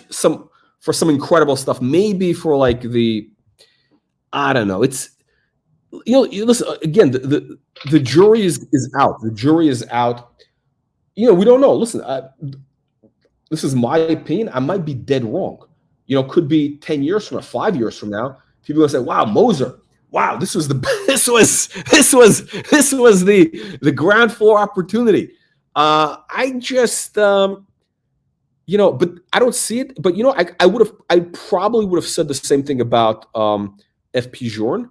for some incredible stuff, maybe for I don't know. It's, listen, again, the jury is out. The jury is out. We don't know. Listen, this is my opinion. I might be dead wrong. Could be 10 years from now, 5 years from now, people are going to say, wow, Moser, wow, this was the ground floor opportunity. I just, but I don't see it. But I probably would have said the same thing about FP Journe.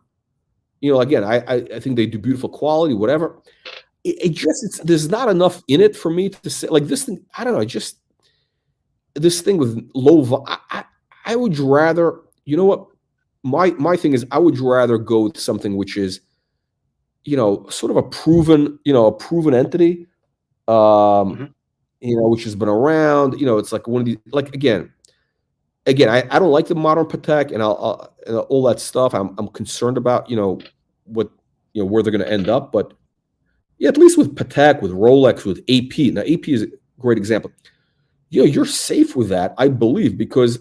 Again, I think they do beautiful quality, whatever. There's not enough in it for me to say this thing. I don't know. This thing with low. I would rather. You know what? My thing is, I would rather go with something which is, sort of a proven entity. Which has been around. It's like one of these. Again, I don't like the modern Patek and all that stuff. I'm concerned about what where they're going to end up. But yeah, at least with Patek, with Rolex, with AP. Now AP is a great example. You're safe with that, I believe, because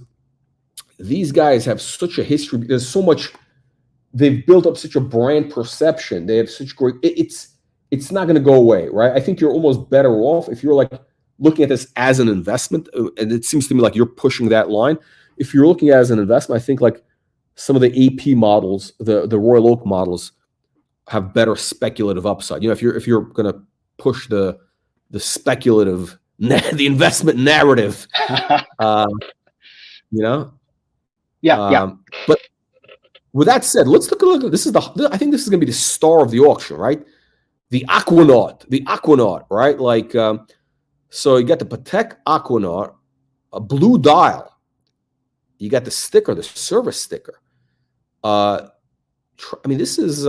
these guys have such a history. There's so much. They've built up such a brand perception. They have such great. It's not going to go away, right? I think you're almost better off if you're looking at this as an investment, and it seems to me like you're pushing that line. If you're looking at it as an investment, I think some of the AP models, the Royal Oak models, have better speculative upside. If you're going to push the speculative, the investment narrative, Yeah. But with that said, let's look at this. I think this is going to be the star of the auction, right? The Aquanaut, right? So you got the Patek Aquanaut, a blue dial, You got the sticker, the service sticker. I mean, this is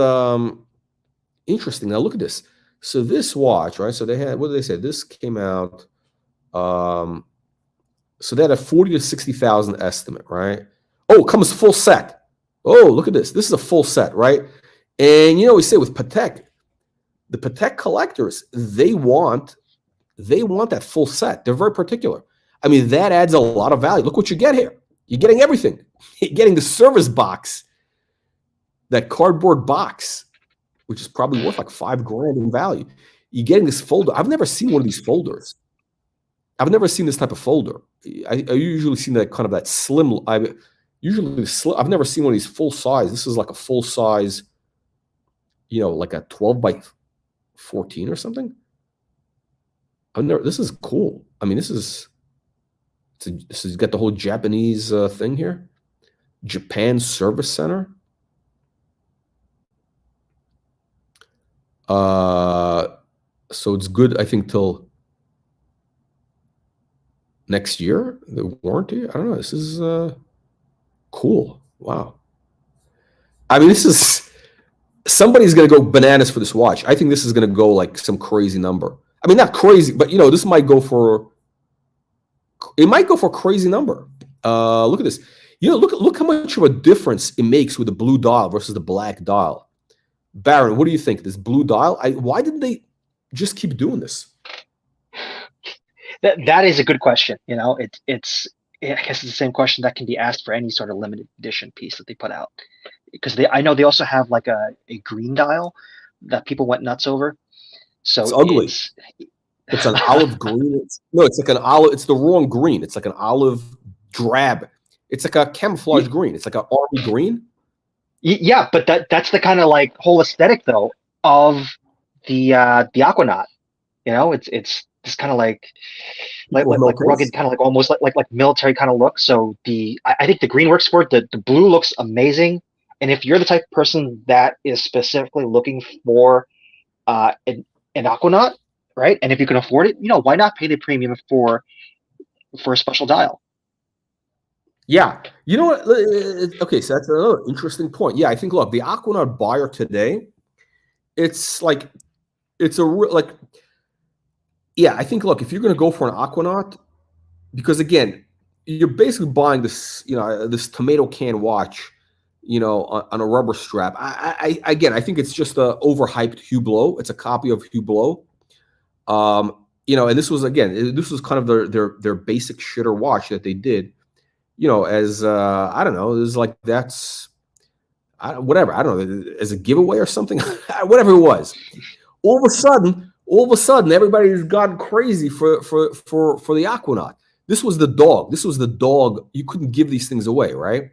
interesting. Now look at this. So this watch, right? So they had, what did they say? This came out. So they had a 40 to 60,000 estimate, right? Oh, it comes full set. Oh, look at this. This is a full set, right? And we say with Patek, the Patek collectors, they want that full set. They're very particular. I mean, that adds a lot of value. Look what you get here. You're getting everything. You're getting the service box, that cardboard box, which is probably worth like $5,000 in value. You're getting this folder. I've never seen one of these folders. I've never seen this type of folder. I usually seen that kind of that slim. I've never seen one of these full size. This is like a full size, like a 12 by 14 or something. This is cool. I mean, this is got the whole Japanese thing here. Japan Service Center. So it's good, I think, till next year, the warranty. I don't know. This is cool. Wow. I mean, somebody's going to go bananas for this watch. I think this is going to go like some crazy number. I mean, not crazy, but this might go for a crazy number. Look at this. Look how much of a difference it makes with the blue dial versus the black dial. Baron, what do you think? This blue dial? Why didn't they just keep doing this? That is a good question. I guess it's the same question that can be asked for any sort of limited edition piece that they put out, because I know they also have like a green dial that people went nuts over. So it's ugly. It's an olive green. It's like an olive. It's the wrong green. It's like an olive drab. It's like a camouflage green. It's like an army green. Yeah, but that's the kind of like whole aesthetic though of the Aquanaut. It's this kind of like rugged, kind of like almost like military kind of look. So I think the green works for it. The blue looks amazing. And if you're the type of person that is specifically looking for an Aquanaut, right? And if you can afford it, why not pay the premium for a special dial? Yeah. You know what? Okay, so that's another interesting point. Yeah, I think, look, the Aquanaut buyer today, it's like, yeah, I think, look, if you're going to go for an Aquanaut, because again, you're basically buying this, this tomato can watch, on a rubber strap. I think it's just a overhyped Hublot. It's a copy of Hublot. And this was kind of their basic shitter watch that they did, as I don't know, it was like whatever, I don't know, as a giveaway or something, whatever it was. All of a sudden, everybody's gone crazy for the Aquanaut. This was the dog. You couldn't give these things away, right?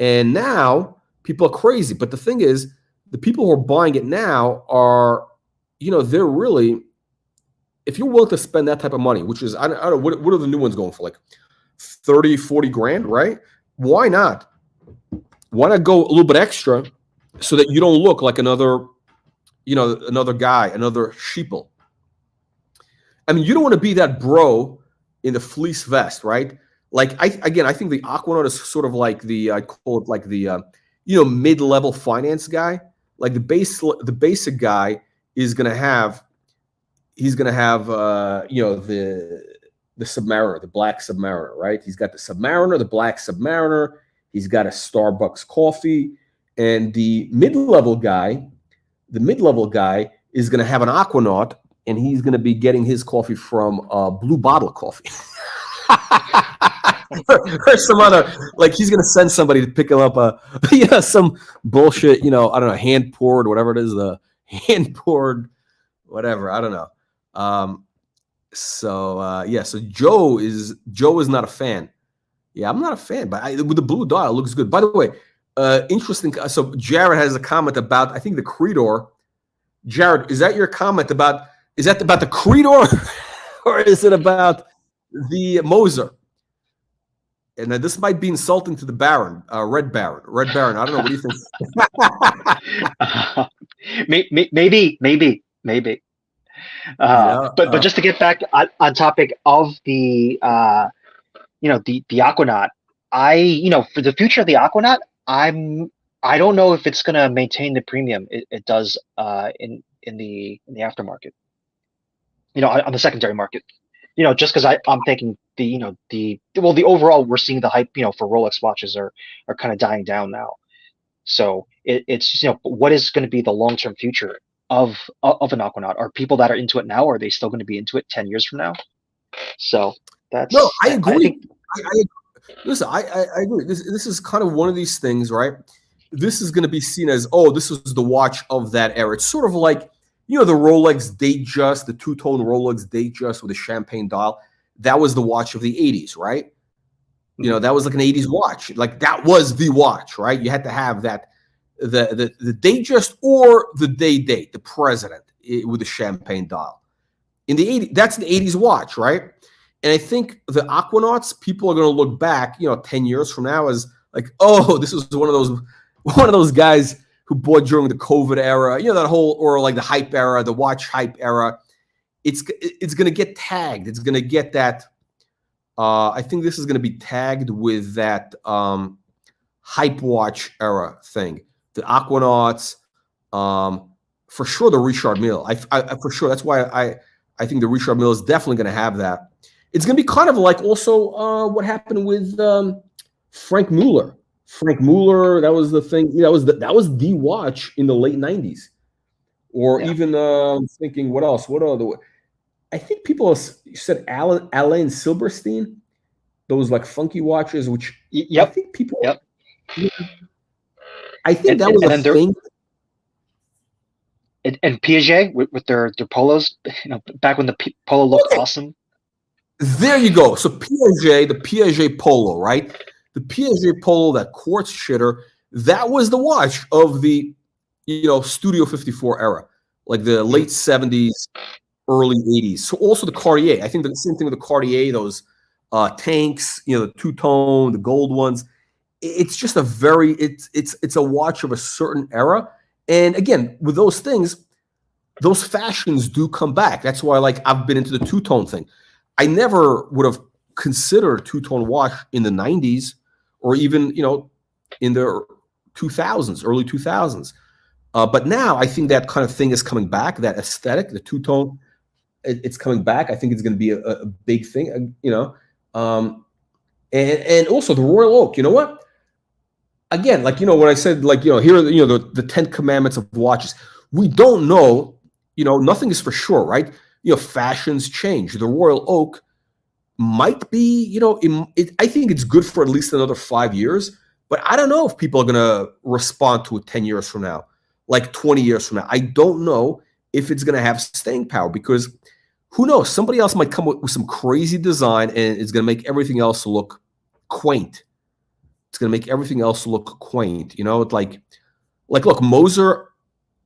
And now people are crazy. But the thing is, the people who are buying it now are, they're really, if you're willing to spend that type of money, which is, I don't know, what are the new ones going for? Like 30, 40 grand, right? Why not? Why not go a little bit extra so that you don't look like another guy, another sheeple? I mean, you don't want to be that bro in the fleece vest, right? Like, I think the Aquanaut is sort of like I call it like the, mid-level finance guy. Like the basic guy is going to have, the Submariner, the black Submariner, right? He's got the Submariner, the black Submariner. He's got a Starbucks coffee. And the mid-level guy is going to have an Aquanaut, and he's going to be getting his coffee from Blue Bottle Coffee. or some other, like, he's going to send somebody to pick him up some bullshit, I don't know, hand poured, whatever it is, the hand poured, whatever, I don't know. So Joe is not a fan. Yeah, I'm not a fan, but with the blue dial, it looks good. By the way, interesting. So Jared has a comment about, I think, the Creedor. Jared, is that your comment about? Is that about the Creedor, or is it about the Moser? And this might be insulting to the Baron, Red Baron. Red Baron, I don't know. What do you think? Maybe. But just to get back on topic of the the Aquanaut, for the future of the Aquanaut, I don't know if it's going to maintain the premium it does in the aftermarket. On the secondary market. Just because I'm thinking the overall we're seeing the hype for Rolex watches are kind of dying down now. So it's what is going to be the long-term future of an Aquanaut? Are people that are into it now, are they still going to be into it 10 years from now? So No, I I agree. think Listen, I agree. This is kind of one of these things, right? This is going to be seen as, oh, this was the watch of that era. It's sort of like, the Rolex Datejust, the two-tone Rolex Datejust with a champagne dial. That was the watch of the 80s, right? That was like an 80s watch. Like that was the watch, right? You had to have that, the Datejust or the date, the president with the champagne dial. In the 80s, that's the 80s watch, right? And I think the Aquanauts, people are going to look back, 10 years from now as like, oh, this was one of those guys who bought during the COVID era, that whole, or like the hype era, the watch hype era. It's going to get tagged. It's going to get that. I think this is going to be tagged with that hype watch era thing. The Aquanauts, for sure. The Richard Mille, I for sure. That's why I think the Richard Mille is definitely going to have that. It's going to be kind of like also what happened with Frank Mueller. Frank Mueller, that was the thing. That was the watch in the late 90s. Or even thinking, what else? What other? I think people said Alain Silberstein. Those like funky watches, which I think people. Yep. I think that was a thing. And Piaget with their polos, back when the polo looked awesome. There you go. So the Piaget polo, right? The Piaget polo, that quartz shitter, that was the watch of the, Studio 54 era, like the late 70s, early 80s. So also the Cartier. I think the same thing with the Cartier, those tanks, the two-tone, the gold ones. It's just it's a watch of a certain era. And again, with those things, those fashions do come back. That's why, I've been into the two-tone thing. I never would have considered two-tone watch in the 90s or even, in the 2000s, early 2000s. But now I think that kind of thing is coming back, that aesthetic, the two-tone, it's coming back. I think it's going to be a big thing, and also the Royal Oak. You know what? Again, when I said, here are the 10 commandments of watches. We don't know, nothing is for sure, right? Fashions change. The Royal Oak might be, I think it's good for at least another 5 years, but I don't know if people are going to respond to it 10 years from now, like 20 years from now. I don't know if it's going to have staying power, because who knows? Somebody else might come with some crazy design and it's going to make everything else look quaint. It's going to make everything else look quaint. It's like look, Moser,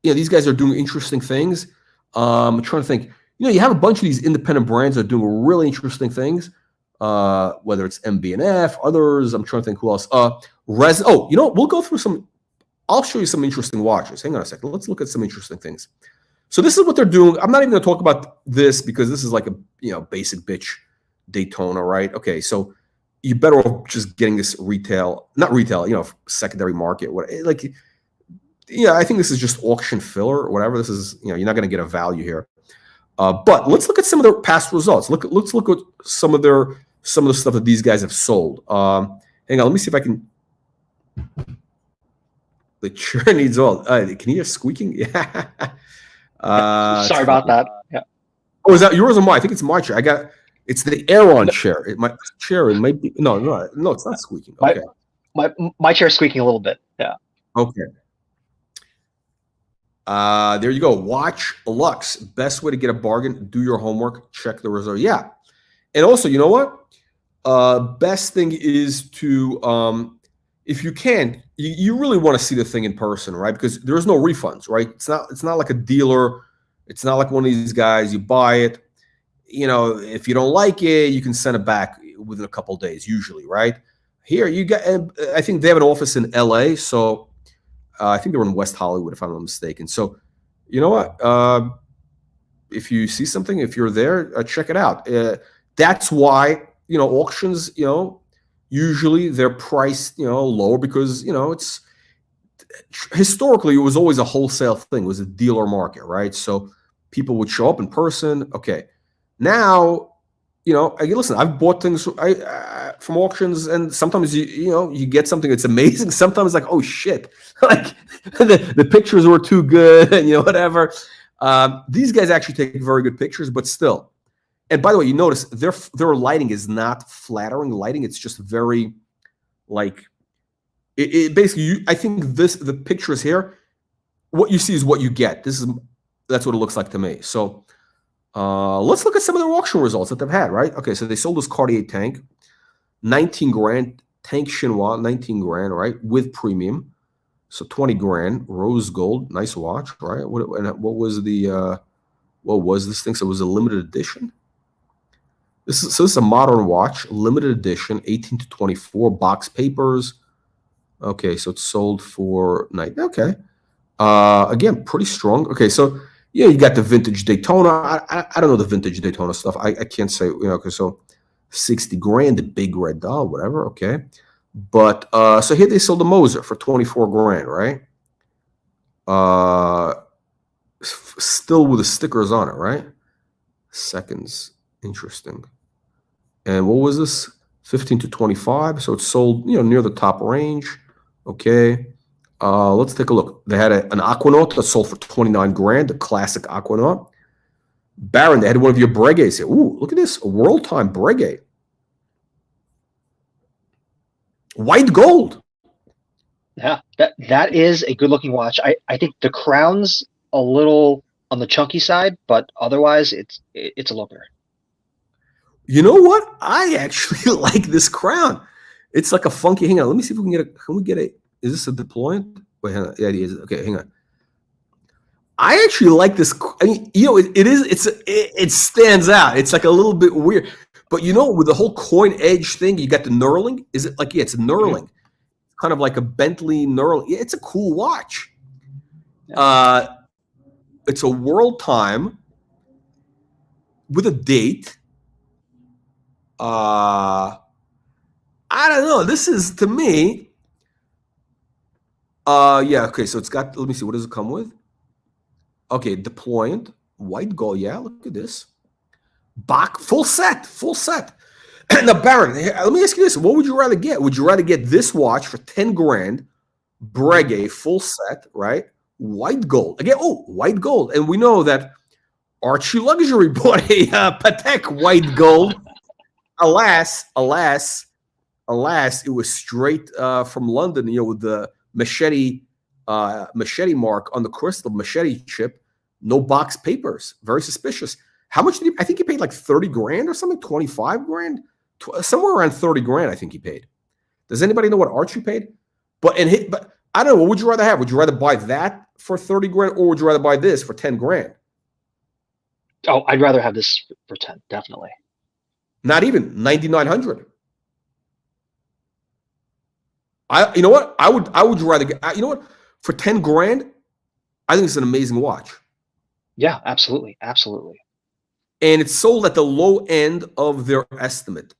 these guys are doing interesting things. I'm trying to think. You have a bunch of these independent brands that are doing really interesting things, whether it's MB&F, others. I'm trying to think who else. We'll go through some. I'll show you some interesting watches. Hang on a second. Let's look at some interesting things. So this is what they're doing. I'm not even going to talk about this because this is like a basic bitch Daytona, right? Okay, so you're better off just getting this not retail, secondary market. I think this is just auction filler or whatever. This is, you're not going to get a value here. But let's look at some of their past results. Let's look at some of the stuff that these guys have sold. Hang on, let me see if I can. The chair needs all. Can you hear squeaking? Yeah. Sorry about that. Yeah. Oh, is that yours or mine? I think it's my chair. It's the Aeron chair. It might be. No, it's not squeaking. Okay. My chair's squeaking a little bit. Yeah. Okay. There you go. Watch Lux. Best way to get a bargain. Do your homework. Check the reserve. Yeah. And also, you know what? Best thing is to, if you can, you really want to see the thing in person, right? Because there's no refunds, right? It's not like a dealer. It's not like one of these guys. You buy it. If you don't like it, you can send it back within a couple of days, usually, right? Here, I think they have an office in LA. So I think they're in West Hollywood, if I'm not mistaken. So, you know what? If you see something, if you're there, check it out. That's why, auctions, you Usually they're priced, lower because, it's historically it was always a wholesale thing. It was a dealer market, right? So people would show up in person. Okay. Now, listen, I've bought things from auctions, and sometimes you get something that's amazing. Sometimes like, oh shit, like the pictures were too good, and whatever. These guys actually take very good pictures, but still. And by the way, you notice their lighting is not flattering lighting. It's just very like it basically. I think the pictures here, what you see is what you get. That's what it looks like to me. So. Let's look at some of their auction results that they've had, right? Okay, so they sold this Cartier tank, 19 grand, tank chinois, 19 grand, right? With premium. So 20 grand, rose gold, nice watch, right? What was this thing? So it was a limited edition. This is a modern watch, limited edition, 18 to 24, box papers. Okay, so it's sold for okay. Again, pretty strong. Okay, so yeah, you got the vintage Daytona. I don't know the vintage Daytona stuff. I can't say, okay, so 60 grand, the big red doll, whatever, okay. But so here they sold the Moser for 24 grand, right? Still with the stickers on it, right? Seconds, interesting. And what was this? 15 to 25. So it's sold, near the top range. Okay. Let's take a look. They had an Aquanaut that sold for 29 grand, the classic Aquanaut. Baron, they had one of your Breguets here. Ooh, look at this, a World Time Breguet. White gold. Yeah, that is a good looking watch. I think the crown's a little on the chunky side, but otherwise it's a looker. You know what? I actually like this crown. It's like a funky. Hang on, let me see if we can get it. Can we get it? Is this a deployant? Wait, hang on. Yeah, it is. Okay, hang on. I actually like this. I mean, it stands out. It's like a little bit weird. But with the whole coin edge thing, you got the knurling. Is it like, yeah, it's a knurling. Mm-hmm. Kind of like a Bentley knurling. Yeah, it's a cool watch. Yeah. It's a World Time with a date. I don't know. This is, to me, yeah, okay, so it's got, let me see, what does it come with? Okay, deployant, white gold, yeah, look at this. Bach, full set. Now, Baron, let me ask you this. What would you rather get? Would you rather get this watch for 10 grand, Breguet, full set, right? White gold. Again, white gold. And we know that Archie Luxury bought a Patek white gold. Alas, it was straight from London, with the machete mark on the crystal, machete chip, no box papers. Very suspicious. How much did I think he paid like 30 grand or something, 25 grand? Somewhere around 30 grand, I think he paid. Does anybody know what Archie paid? But I don't know, what would you rather have? Would you rather buy that for 30 grand, or would you rather buy this for 10 grand? Oh, I'd rather have this for 10, definitely. Not even 9,900. You know what? I would rather get. You know what? For 10 grand, I think it's an amazing watch. Yeah, absolutely. And it's sold at the low end of their estimate.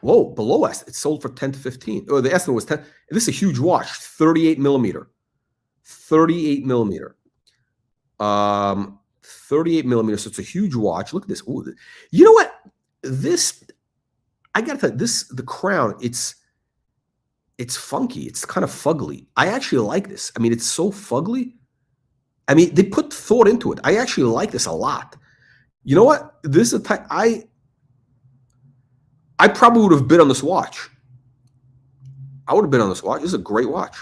Below estimate. It's sold for 10 to 15. Oh, the estimate was 10. This is a huge watch, 38 millimeter. 38 millimeter. 38 millimeter. So it's a huge watch. Look at this. Ooh, you know what? This, I gotta tell you, the crown, it's funky. It's kind of fugly. I actually like this. I mean, it's so fugly. I mean, they put thought into it. I actually like this a lot. You know what? This is a type I probably would have bid on this watch. I would have bid on this watch. This is a great watch.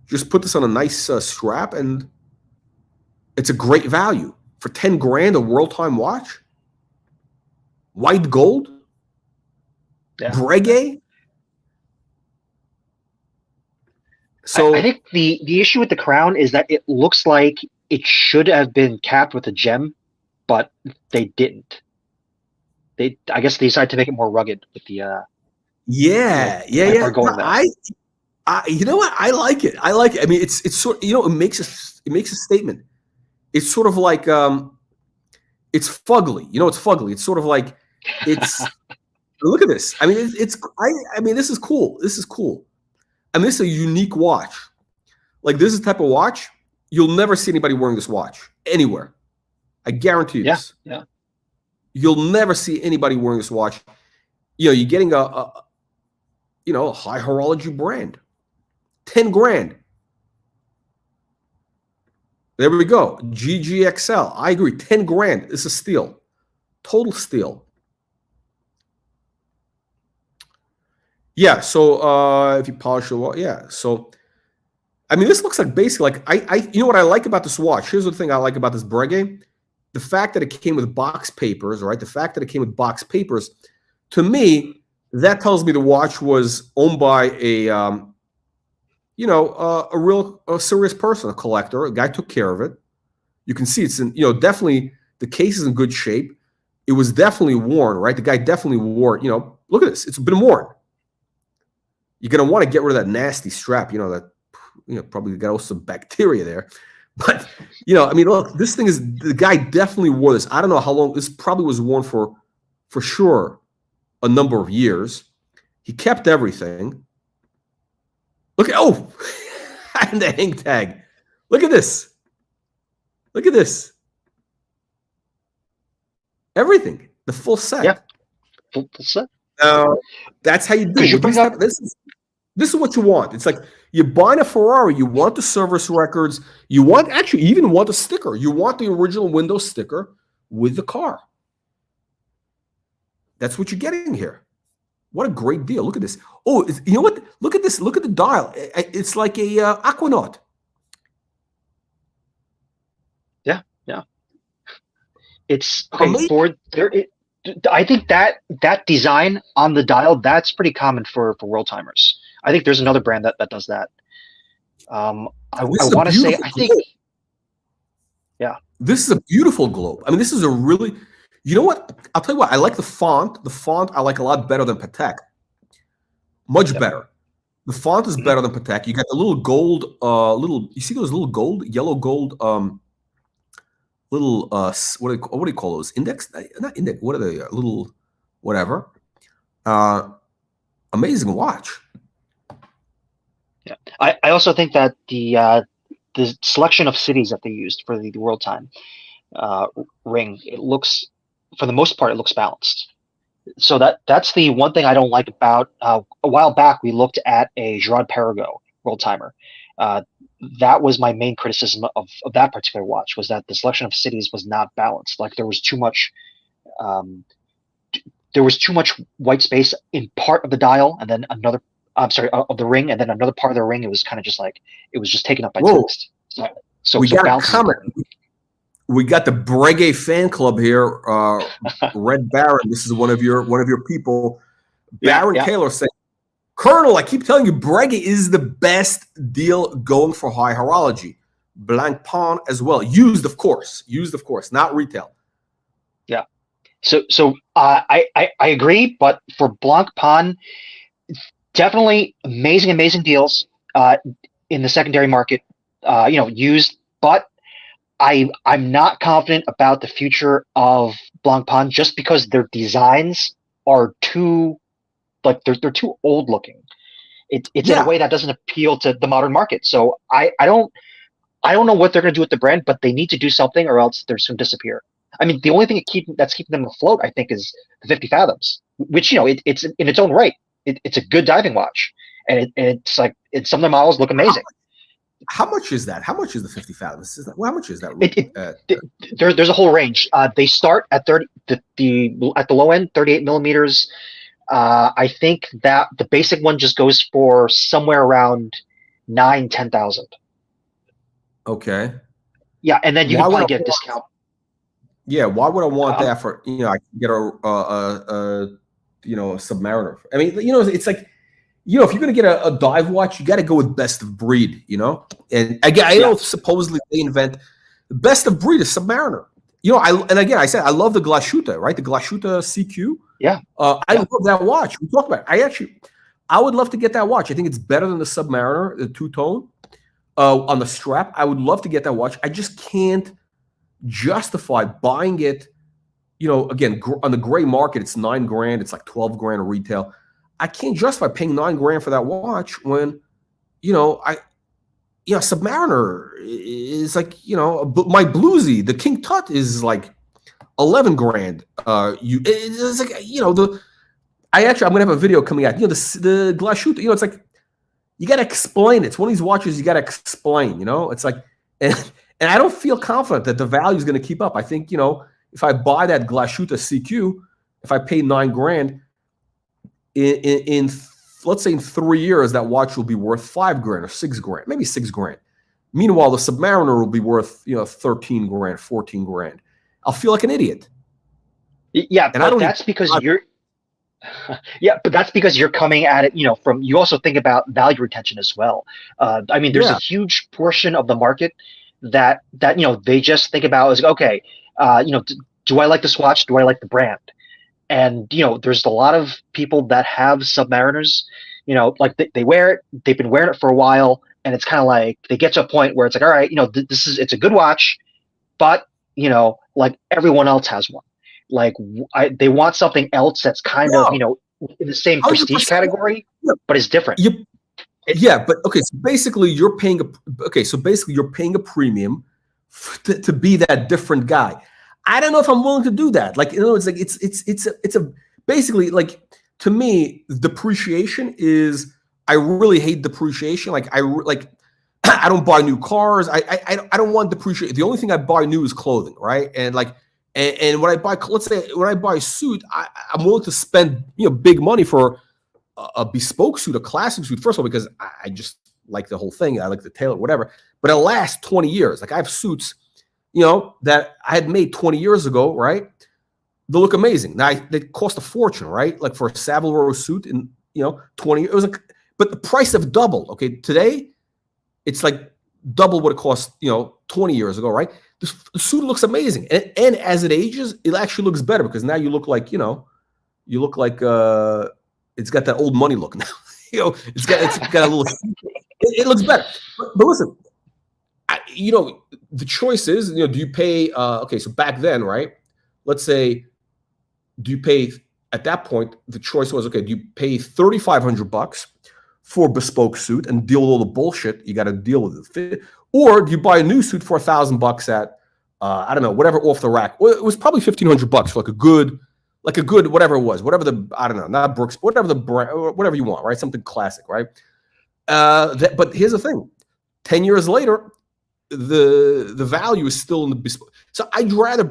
Just put this on a nice strap, and it's a great value for 10 grand. A World Time watch, white gold, yeah. Breguet. So I think the issue with the crown is that it looks like it should have been capped with a gem, but they didn't. I guess they decided to make it more rugged with the. Yeah. You know what? I like it. I mean, it's sort. It makes a statement. It's sort of like it's fugly. It's fugly. It's sort of like it's. Look at this. I mean, I mean, this is cool. This is cool. I mean, this is a unique watch. Like, this is the type of watch you'll never see anybody wearing this watch anywhere. I guarantee you this. Yeah. You'll never see anybody wearing this watch. You know, you're getting a high horology brand. 10 grand. There we go. GGXL. I agree. 10 grand. This is steal. Total steal. Yeah. So if you polish the watch, yeah. So I mean, this looks like basically like you know what I like about this watch? Here's the thing I like about this Breguet. The fact that it came with box papers, right? The fact that it came with box papers, to me, that tells me the watch was owned by a serious person, a collector. A guy took care of it. You can see it's in, definitely the case is in good shape. It was definitely worn, right? The guy definitely wore it. Look at this. It's been worn. You're going to want to get rid of that nasty strap, probably got also some bacteria there. But, I mean, look, this thing is, the guy definitely wore this. I don't know how long, this probably was worn for sure a number of years. He kept everything. Look at, and the hang tag. Look at this. Look at this. Everything. The full set. Yeah. Full set. That's how you do it. This is what you want. It's like you're buying a Ferrari. You want the service records. You even want a sticker. You want the original Windows sticker with the car. That's what you're getting here. What a great deal. Look at this. Oh, you know what? Look at this. Look at the dial. It's like a Aquanaut. Yeah. It's for there. I think that design on the dial, that's pretty common for world timers. I think there's another brand that does that. I want to say, I think, yeah. This is a beautiful globe. I mean, this is a really, you know what? I'll tell you what, I like the font. The font I like a lot better than Patek. Much better. The font is better than Patek. You got the little gold, you see those little gold, yellow gold, little what do you call those? Index? Not index. What are they? Little whatever. Amazing watch. Yeah, I also think that the selection of cities that they used for the world time ring, it looks, for the most part, it looks balanced. So that's the one thing I don't like about. A while back, we looked at a Girard-Perregaux world timer. That was my main criticism of that particular watch, was that the selection of cities was not balanced. Like there was too much white space in part of the dial, and then another, of the ring, and then another part of the ring, it was kind of just like, it was just taken up by text. So we got a comment. We got the Breguet fan club here. Red Baron, this is one of your people. Baron Taylor saying, Colonel, I keep telling you, Breguet is the best deal going for high horology. Blanc Pawn as well. Used, of course, not retail. Yeah. So I agree, but for Blanc Pawn, definitely amazing deals in the secondary market. Used, but I'm not confident about the future of Blanc Pawn just because their designs are too, like they're too old looking. It's in a way that doesn't appeal to the modern market. So I don't know what they're going to do with the brand, but they need to do something, or else they're soon disappear. I mean, the only thing that's keeping them afloat, I think, is the 50 Fathoms, which it's in its own right. It's a good diving watch, and it's like some of the models look amazing. How much is that? How much is the 50 Fathoms? How much is that? There's a whole range. They start at 30. At the low end, 38 millimeters. I think that the basic one just goes for somewhere around 10,000. Okay. Yeah, and then you can probably get a discount. Yeah, why would I want that for? I can get a Submariner. I mean, it's like, if you're going to get a dive watch, you got to go with best of breed. And again, I know supposedly they invent the best of breed is Submariner. I said I love the Glashütte, right? The Glashütte CQ. Yeah. I love that watch. We talked about it. I would love to get that watch. I think it's better than the Submariner, the two-tone. On the strap, I would love to get that watch. I just can't justify buying it, again, on the gray market, it's 9 grand. It's like 12 grand retail. I can't justify paying 9 grand for that watch when, Submariner is like, my Bluesy, the King Tut is like 11 grand. It's like, I'm going to have a video coming out, the Glashütte, it's like, you got to explain it. It's one of these watches you got to explain, it's like, and I don't feel confident that the value is going to keep up. I think, if I buy that Glashütte CQ, if I pay 9 grand, in let's say in 3 years, that watch will be worth 5 grand or 6 grand, maybe 6 grand. Meanwhile, the Submariner will be worth, 13 grand, 14 grand. I'll feel like an idiot. Yeah, but that's because you're but that's because you're coming at it, you also think about value retention as well. I mean, there's a huge portion of the market that they just think about as, okay, do I like this watch? Do I like the brand? And there's a lot of people that have Submariners, like they wear it, they've been wearing it for a while, and it's kind of like they get to a point where it's like, all right, it's a good watch, but like everyone else has one. Like they want something else that's kind of in the same prestige category, but it's different. But okay, so basically you're paying a premium to be that different guy. I don't know if I'm willing to do that. Like, it's like it's a basically, like, to me, depreciation is, I really hate depreciation. Like, I don't buy new cars. I don't want depreciation. The only thing I buy new is clothing, right? And like, and when I buy, let's say when I buy a suit, I'm willing to spend big money for a bespoke suit, a classic suit. First of all, because I just like the whole thing. I like the tailor, whatever. But it lasts 20 years. Like, I have suits, that I had made 20 years ago, right? They look amazing. Now they cost a fortune, right? Like for a Savile Row suit in 20 years, it was like, but the price have doubled. Okay, today it's like double what it cost 20 years ago, right? The suit looks amazing, and as it ages, it actually looks better because now you look like it's got that old money look now. It's got a little. It looks better, but listen. The choice is, do you pay, okay, so back then, right? Let's say, do you pay, at that point, the choice was, okay, do you pay $3,500 for a bespoke suit and deal with all the bullshit you got to deal with it? Or do you buy a new suit for $1,000 at, I don't know, whatever off the rack? Well, it was probably $1,500 for like a good, whatever it was, whatever I don't know, not Brooks, whatever the brand, whatever you want, right? Something classic, right? But here's the thing, 10 years later, the value is still in the bespoke. So I'd rather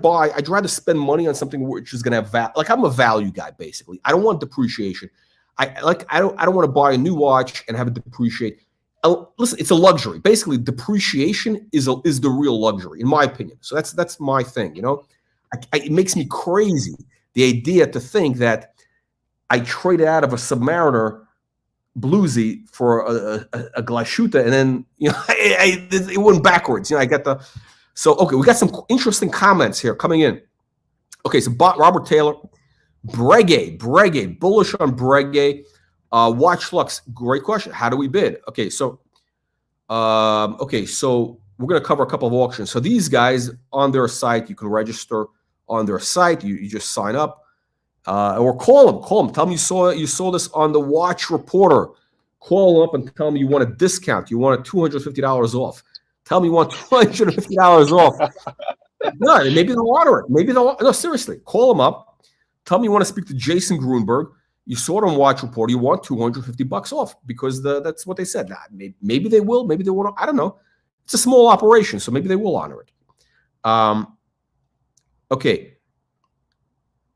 spend money on something which is going to have value. Like, I'm a value guy, basically. I don't want depreciation. I don't want to buy a new watch and have it depreciate. Listen, it's a luxury. Basically, depreciation is the real luxury, in my opinion. So that's my thing. It makes me crazy, the idea to think that I traded out of a Submariner Bluesy for a Glashütte, and then it went backwards. I got the. So okay, we got some interesting comments here coming in. Okay, so Robert Taylor, Breguet, bullish on Breguet. Watch Lux, great question. How do we bid? Okay, so we're gonna cover a couple of auctions. So these guys on their site, you can register on their site. You just sign up. Or call them. Tell them you saw this on the Watch Reporter. Call them up and tell them you want a discount. You want $250 off. Tell them you want $250 off. No, maybe they'll honor it. No, seriously. Call them up. Tell them you want to speak to Jason Grunberg. You saw it on Watch Reporter. You want $250 off because that's what they said. Nah, maybe they will. Maybe they won't. I don't know. It's a small operation, so maybe they will honor it. Okay.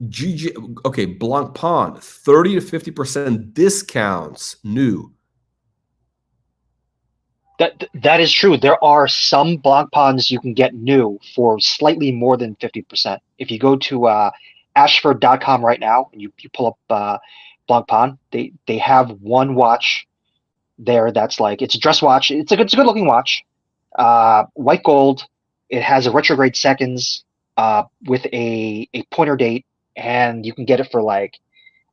Blanc Pond, 30 to 50% discounts new. That is true. There are some Blanc Ponds you can get new for slightly more than 50%. If you go to ashford.com right now and you pull up Blanc Pond, they have one watch there that's like, it's a dress watch. It's a good looking watch. White gold. It has a retrograde seconds with a pointer date. And you can get it for like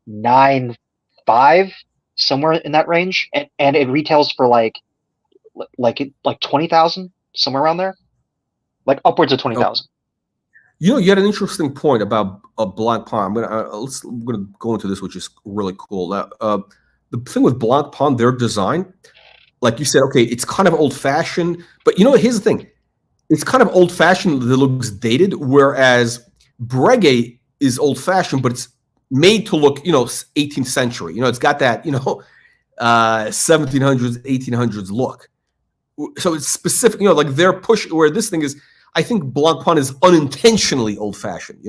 $9,500, somewhere in that range, and it retails for like 20,000, somewhere around there, like upwards of 20,000. You had an interesting point about a Blanc Pain. I'm gonna go into this, which is really cool. The thing with Blanc Pain, their design, like you said, okay, it's kind of old fashioned, but here's the thing: it's kind of old fashioned that looks dated, whereas Breguet is old fashioned, but it's made to look, 18th century. It's got that, 1700s, 1800s look. So it's specific, like they're pushing where this thing is. I think Blanc Pain is unintentionally old fashioned.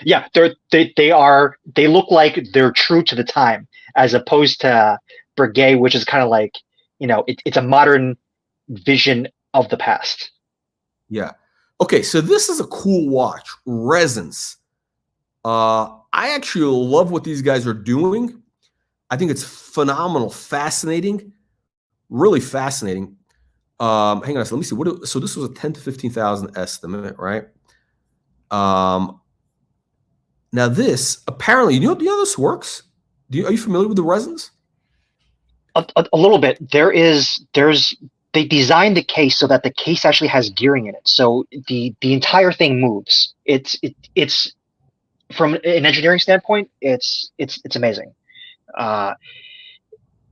Yeah, they look like they're true to the time, as opposed to Breguet, which is kind of like, it's a modern vision of the past. Yeah. Okay, so this is a cool watch, Ressence. I actually love what these guys are doing. I think it's phenomenal, fascinating, really fascinating. Hang on, so let me see. So this was a 10 to 15,000 estimate, right? Now this apparently, do you know how this works? Are you familiar with the Ressence? A little bit. They designed the case so that the case actually has gearing in it, so the entire thing moves. It's from an engineering standpoint, it's amazing.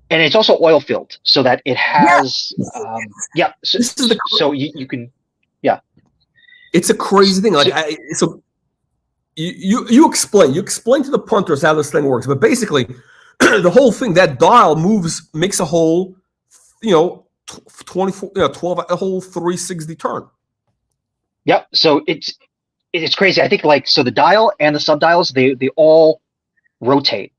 And it's also oil filled, so that it has so you can, yeah. It's a crazy thing. Like you explain to the punters how this thing works, but basically the whole thing, that dial makes a whole 24 12, a whole 360 turn. Yep. So it's crazy. I think so the dial and the subdials, they all rotate.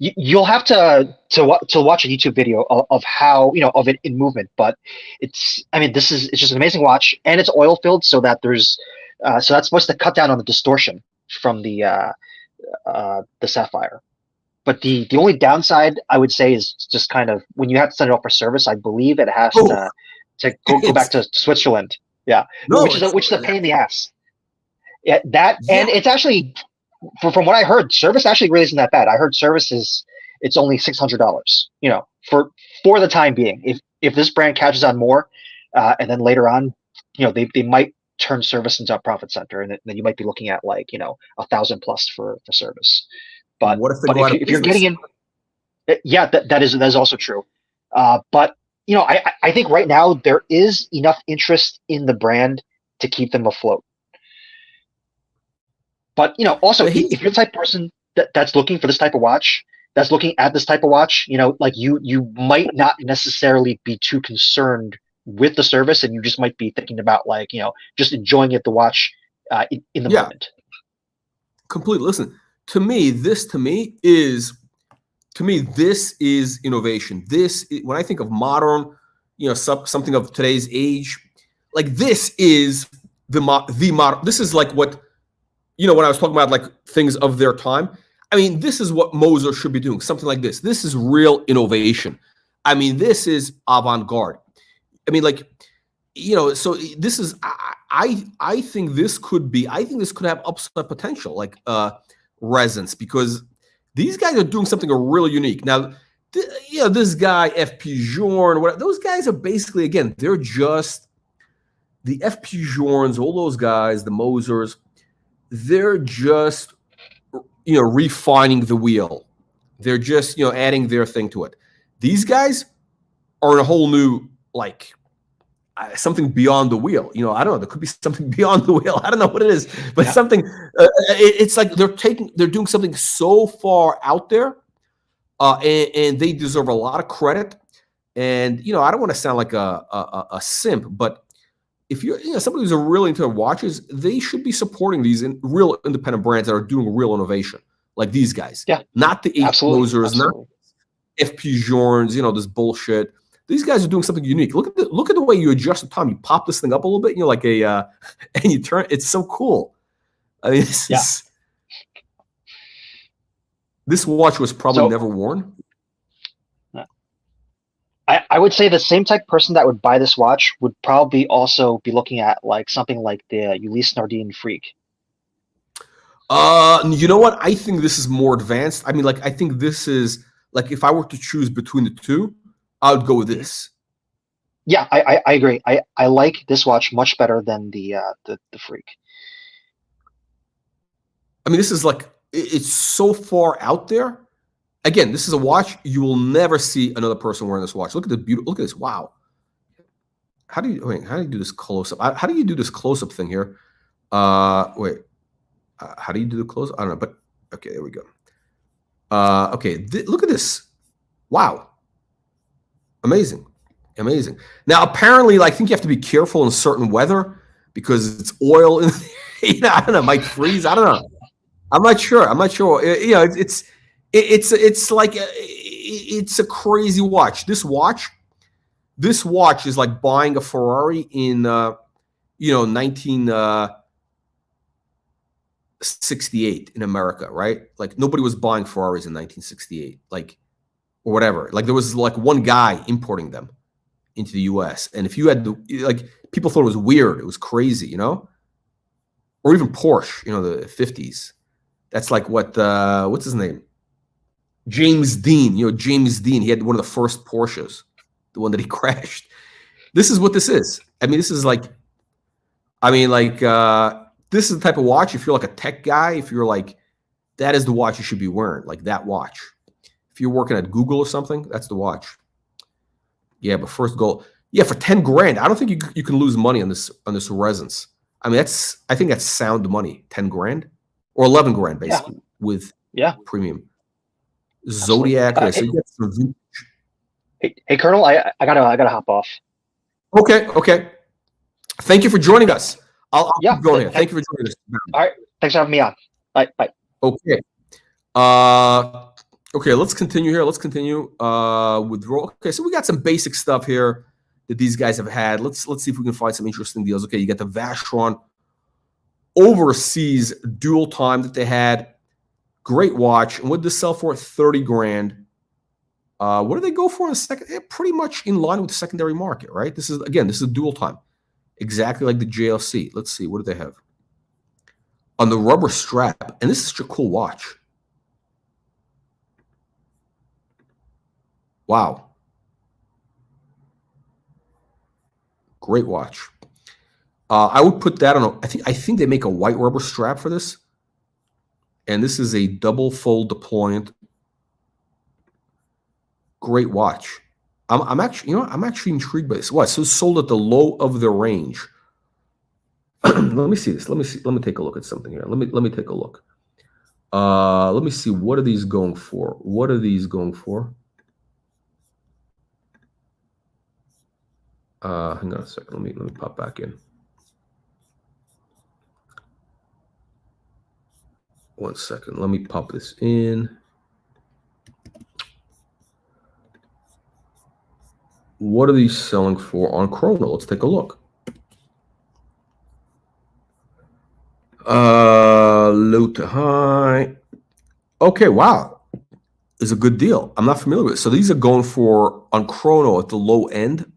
You'll have to watch a YouTube video of how, of it in movement, but it's just an amazing watch, and it's oil filled, so that so that's supposed to cut down on the distortion from the sapphire. But the only downside, I would say, is just kind of when you have to send it off for service. I believe it has to go back to Switzerland. Yeah, no, which is a pain in the ass. Yeah, and it's actually, from what I heard, service actually really isn't that bad. I heard service it's only $600. For the time being. If this brand catches on more, and then later on, they might turn service into a profit center, and then you might be looking at $1,000+ for service. But what if you're getting in, yeah, that is also true. But I think right now there is enough interest in the brand to keep them afloat. But also, if you're the type of person that's looking for this type of watch, that's looking at this type of watch, you might not necessarily be too concerned with the service, and you just might be thinking about just enjoying the watch in the moment. Completely. Listen. To me, this is innovation. When I think of modern, something of today's age, like this is the modern. This is like what, when I was talking about like things of their time. This is what Moser should be doing. Something like this. This is real innovation. This is avant-garde. So this is. I think this could have upside potential. Like Ressence, because these guys are doing something really unique. Now, this guy FP Journe, whatever, those guys are basically, again, they're just the FP Journes, all those guys, the Mosers. They're just refining the wheel. They're just adding their thing to it. These guys are in a whole new something beyond the wheel. I don't know. There could be something beyond the wheel. I don't know what it is, but something. It's like they're doing something so far out there, and they deserve a lot of credit. And I don't want to sound like a simp, but if you're somebody who's really into watches, they should be supporting these real independent brands that are doing real innovation, like these guys. Yeah, not the Mosers, not FP Journes. This bullshit. These guys are doing something unique. Look at the way you adjust the time. You pop this thing up a little bit, and you're like and you turn. It's so cool. This watch was probably never worn. I would say the same type of person that would buy this watch would probably also be looking at something like the Ulysse Nardin Freak. You know what? I think this is more advanced. I think this is if I were to choose between the two, I would go with this. Yeah, I agree. I like this watch much better than the Freak. I mean, this is like it's so far out there. Again, this is a watch you will never see another person wearing this watch. Look at the beauty. Look at this. Wow. How do you wait? How do you do this close up? How do you do this close up thing here? Wait. How do you do the close? I don't know, but okay, there we go. Okay, look at this. Wow. Amazing. Amazing. Now, apparently, like, I think you have to be careful in certain weather because it's oil in I don't know, it might freeze. I don't know. I'm not sure. I'm not sure. You know, it's like it's a crazy watch. This watch is like buying a Ferrari in 1968 in America, right? Like nobody was buying Ferraris in 1968, like or whatever. Like there was like one guy importing them into the U.S. And if you had people thought it was weird, it was crazy, you know, or even Porsche, you know, the 50s. That's like what's his name? James Dean. You know, James Dean. He had one of the first Porsches, the one that he crashed. This is what this is. I mean, this is like, this is the type of watch. If you're like a tech guy, if you're like, that is the watch you should be wearing, like that watch. If you're working at Google or something, that's the watch. Yeah, but first goal. Yeah, for 10 grand. I don't think you can lose money on this Ressence. I mean, I think that's sound money. 10 grand or 11 grand basically with premium. Zodiac. Okay, so you get some. Hey, Colonel, I gotta hop off. Okay. Thank you for joining us. I'll keep going here. Thank you for joining us. All right, thanks for having me on. Bye. Okay. Okay, let's continue here. Let's continue with Rolex. Okay, so we got some basic stuff here that these guys have had. Let's see if we can find some interesting deals. Okay, you got the Vacheron overseas dual time that they had. Great watch. And what did this sell for? 30 grand. What did they go for in the second? Pretty much in line with the secondary market, right? This is dual time. Exactly like the JLC. Let's see. What do they have? On the rubber strap. And this is such a cool watch. Wow. Great watch. I would put that on I think they make a white rubber strap for this. And this is a double fold deployant. Great watch. I'm actually intrigued by this. What? So sold at the low of the range. Let me see this. Let me take a look at something here. Let me take a look. Let me see. What are these going for? What are these going for? Hang on a second. Let me pop back in. One second. Let me pop this in. What are these selling for on Chrono? Let's take a look. Low to high. Okay, wow. It's a good deal. I'm not familiar with it. So these are going for on Chrono at the low end.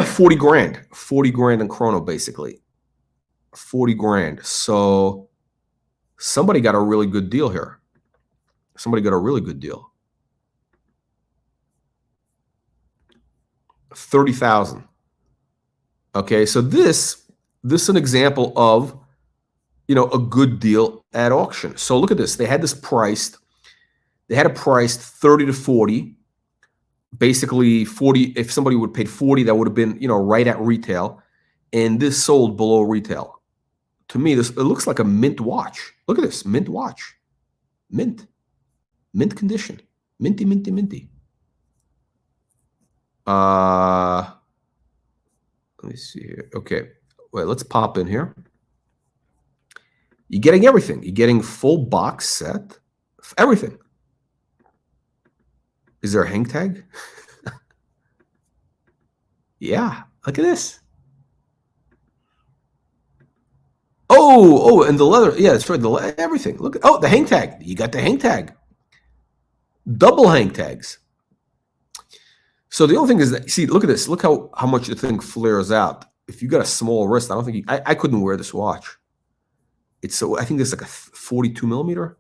40 grand. 40 grand on Chrono, basically. 40 grand. So somebody got a really good deal here. Somebody got a really good deal. 30,000. Okay, so this is an example of, a good deal at auction. So look at this. They had this priced. They had it priced 30 to 40. Basically 40. If somebody would have paid 40, that would have been, right at retail. And this sold below retail. To me, it looks like a mint watch. Look at this, mint watch. Mint condition. Minty. Let me see here. Okay, wait, let's pop in here. You're getting everything. You're getting full box set. Everything. Is there a hang tag? Yeah, look at this. Oh, and the leather. Yeah, that's right. Everything. Look at the hang tag. You got the hang tag. Double hang tags. So the only thing is that, see, look at this. Look how much the thing flares out. If you got a small wrist, I don't think I couldn't wear this watch. I think it's like a 42 millimeter.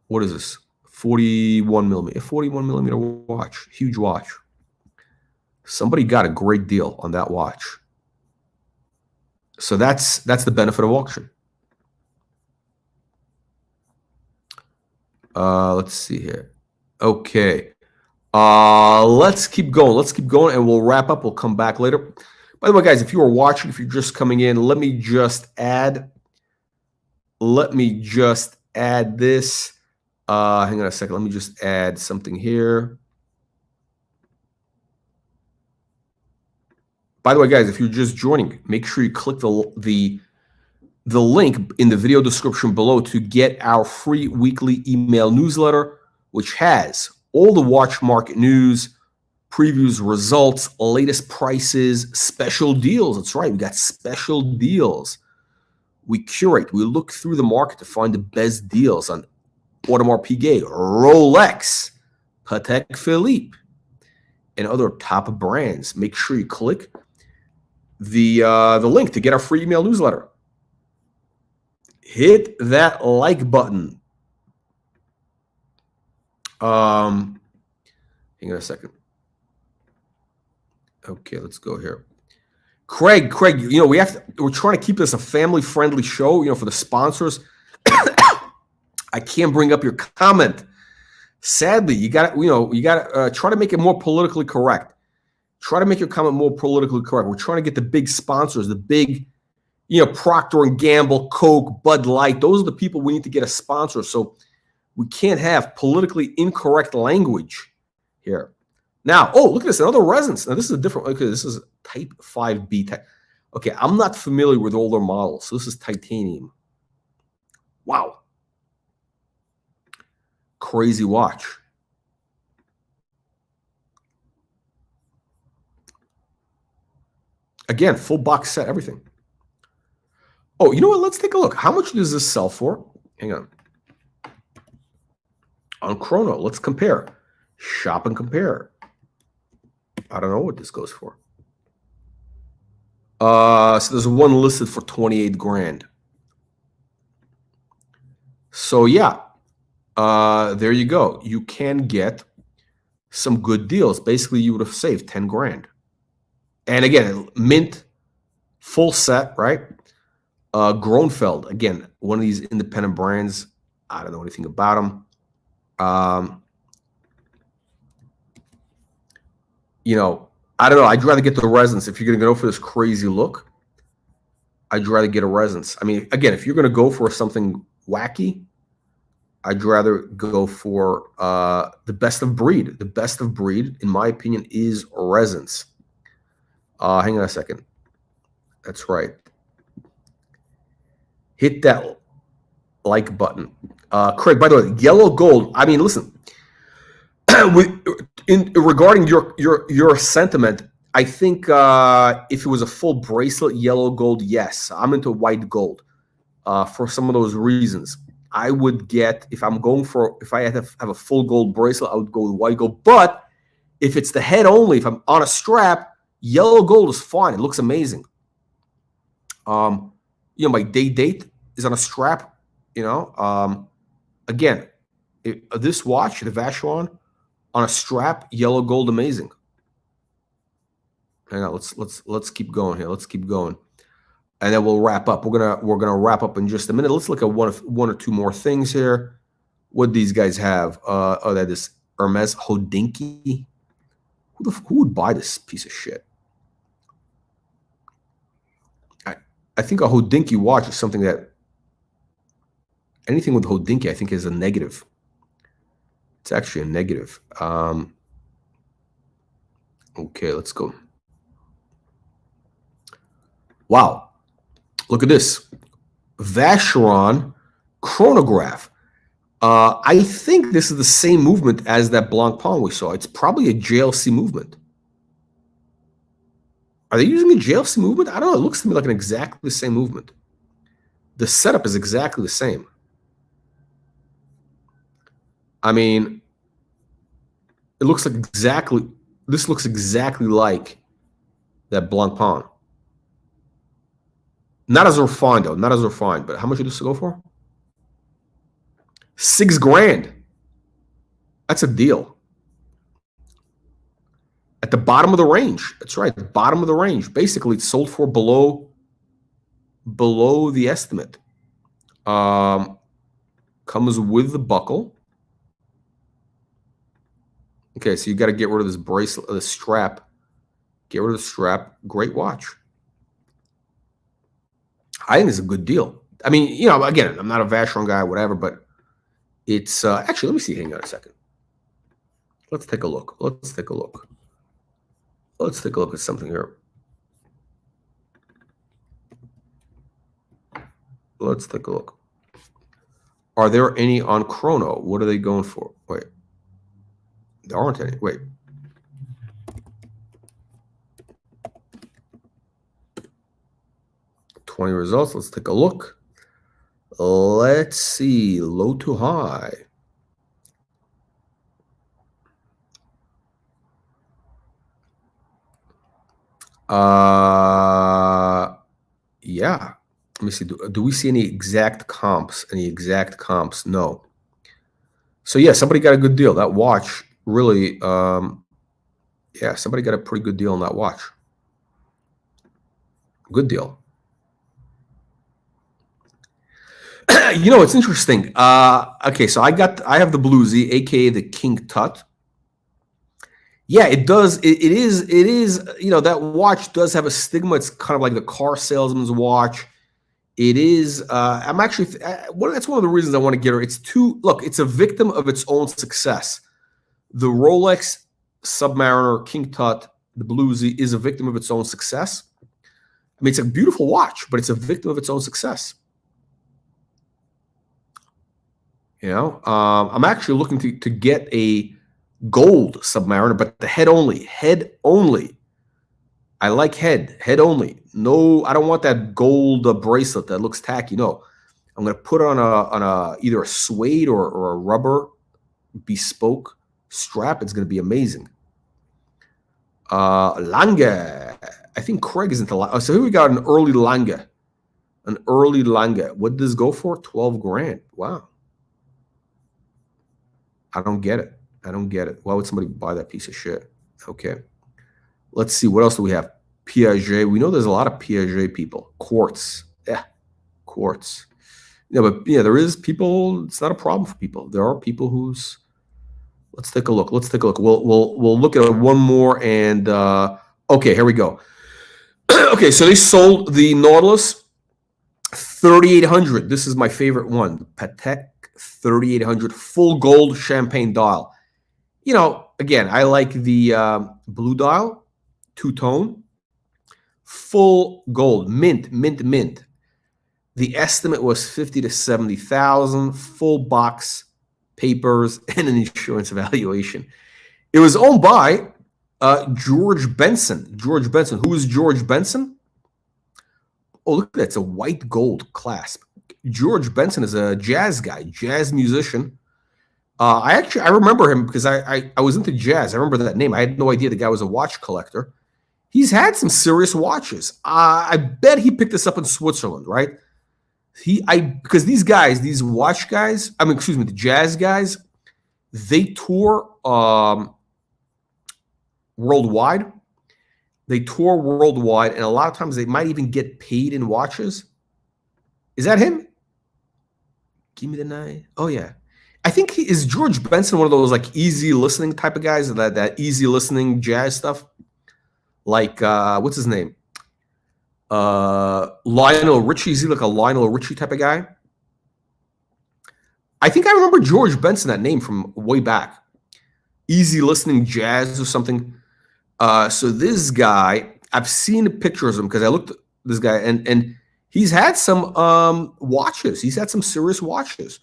What is this? 41 millimeter. A 41 millimeter watch. Huge watch. Somebody got a great deal on that watch. So that's the benefit of auction. Let's see here. Okay. Let's keep going. Let's keep going, and we'll wrap up. We'll come back later. By the way, guys, if you are watching, if you're just coming in, let me just add this. Hang on a second. Let me just add something here. By the way, guys, if you're just joining, make sure you click the link in the video description below to get our free weekly email newsletter, which has all the watch market news, previews, results, latest prices, special deals. That's right, we got special deals. We curate, we look through the market to find the best deals on Audemars Piguet, Rolex, Patek Philippe, and other top brands. Make sure you click the link to get our free email newsletter. Hit that like button. Hang on a second. Okay, let's go here. Craig, you know, we're trying to keep this a family-friendly show, you know, for the sponsors. I can't bring up your comment. Sadly, you got to try to make it more politically correct. Try to make your comment more politically correct. We're trying to get the big sponsors, the big, you know, Procter and Gamble, Coke, Bud Light. Those are the people we need to get a sponsor. So we can't have politically incorrect language here. Now, oh, look at this, another resonance. Now, this is a different, okay, this is type 5B. Okay, I'm not familiar with older models, so this is titanium. Wow. Crazy watch. Again, full box set, everything. Oh, you know what? Let's take a look. How much does this sell for? Hang on. On Chrono, let's compare. Shop and compare. I don't know what this goes for. So there's one listed for 28 grand. So yeah, there you go. You can get some good deals. Basically, you would have saved 10 grand. And again, mint, full set, right? Gronfeld, again, one of these independent brands. I don't know anything about them. You know, I don't know. I'd rather get the resonance. If you're going to go for this crazy look, I'd rather get a resonance. I mean, again, if you're going to go for something wacky, I'd rather go for the best of breed. The best of breed, in my opinion, is resonance. Hang on a second. That's right. Hit that like button. Craig, by the way, yellow gold. I mean, listen. Regarding your sentiment, I think if it was a full bracelet, yellow gold, yes. I'm into white gold for some of those reasons. I would get, if I had to have a full gold bracelet, I would go with white gold. But if it's the head only, if I'm on a strap, yellow gold is fine. It looks amazing. You know, my date is on a strap. You know, again, this watch, the Vacheron, on a strap, yellow gold, amazing. Hang on, let's keep going here. Let's keep going, and then we'll wrap up. We're gonna wrap up in just a minute. Let's look at one or two more things here. What these guys have? Oh, that is Hermes Hodinky. Who would buy this piece of shit? I think a Hodinky watch is something that anything with Hodinky, I think, is a negative. It's actually a negative. Okay, let's go. Wow. Look at this. Vacheron chronograph. I think this is the same movement as that Blancpain we saw. It's probably a JLC movement. Are they using a JLC movement? I don't know. It looks to me like an exactly the same movement. The setup is exactly the same. I mean, it looks like exactly, this looks exactly like that Blancpain. Not as refined, though. Not as refined. But how much did this go for? 6 grand. That's a deal. At the bottom of the range. That's right, the bottom of the range. Basically, it's sold for below the estimate. Comes with the buckle. Okay, so you got to get rid of this bracelet, the strap. Get rid of the strap. Great watch. I think it's a good deal. I mean, you know, again, I'm not a Vacheron guy, whatever, but it's actually, let me see. Hang on a second. Let's take a look. Let's take a look. Let's take a look at something here. Let's take a look. Are there any on Chrono? What are they going for? Wait. There aren't any. Wait. $20 results. Let's take a look. Let's see. Low to high. Yeah. Let me see. Do we see any exact comps? Any exact comps? No. So yeah, somebody got a good deal. That watch really, yeah, somebody got a pretty good deal on that watch. Good deal. You know, it's interesting. Okay, so I have the Bluesy, aka the King Tut. Yeah, it does. It is. You know, that watch does have a stigma. It's kind of like the car salesman's watch. It is. I'm actually. That's one of the reasons I want to get her. Look, it's a victim of its own success. The Rolex Submariner King Tut, the Bluesy, is a victim of its own success. I mean, it's a beautiful watch, but it's a victim of its own success. You know, I'm actually looking to get a gold Submariner, but the head only. Head only. I like head only. No, I don't want that gold bracelet that looks tacky. No, I'm going to put it on a either a suede or a rubber bespoke strap. It's going to be amazing. Lange. I think Craig is into Lange. So here we got an early Lange. An early Lange. What did this go for? 12 grand. Wow. I don't get it. I don't get it. Why would somebody buy that piece of shit? Okay. Let's see. What else do we have? Piaget. We know there's a lot of Piaget people. Quartz. Yeah. Quartz. Yeah, but yeah, there is people. It's not a problem for people. There are people who's. Let's take a look. Let's take a look. We'll look at one more and okay, here we go. Okay, so they sold the Nautilus 3800. This is my favorite one. The Patek 3800 full gold champagne dial. You know, again, I like the blue dial, two-tone, full gold, mint. The estimate was 50 to 70,000, full box, papers, and an insurance evaluation. It was owned by George Benson. George Benson. Who is George Benson? Oh, look at that. It's a white gold clasp. George Benson is a jazz guy, jazz musician. I remember him because I was into jazz. I remember that name. I had no idea the guy was a watch collector. He's had some serious watches. I bet he picked this up in Switzerland, right? Because these guys, these watch guys, the jazz guys, they tour worldwide. They tour worldwide, and a lot of times they might even get paid in watches. Is that him? Give me the night. Oh yeah, I think is George Benson one of those like easy listening type of guys, that easy listening jazz stuff. Like what's his name? Lionel Richie. Is he like a Lionel Richie type of guy? I think I remember George Benson, that name from way back. Easy listening jazz or something. So this guy, I've seen the pictures of him because I looked at this guy and he's had some watches. He's had some serious watches.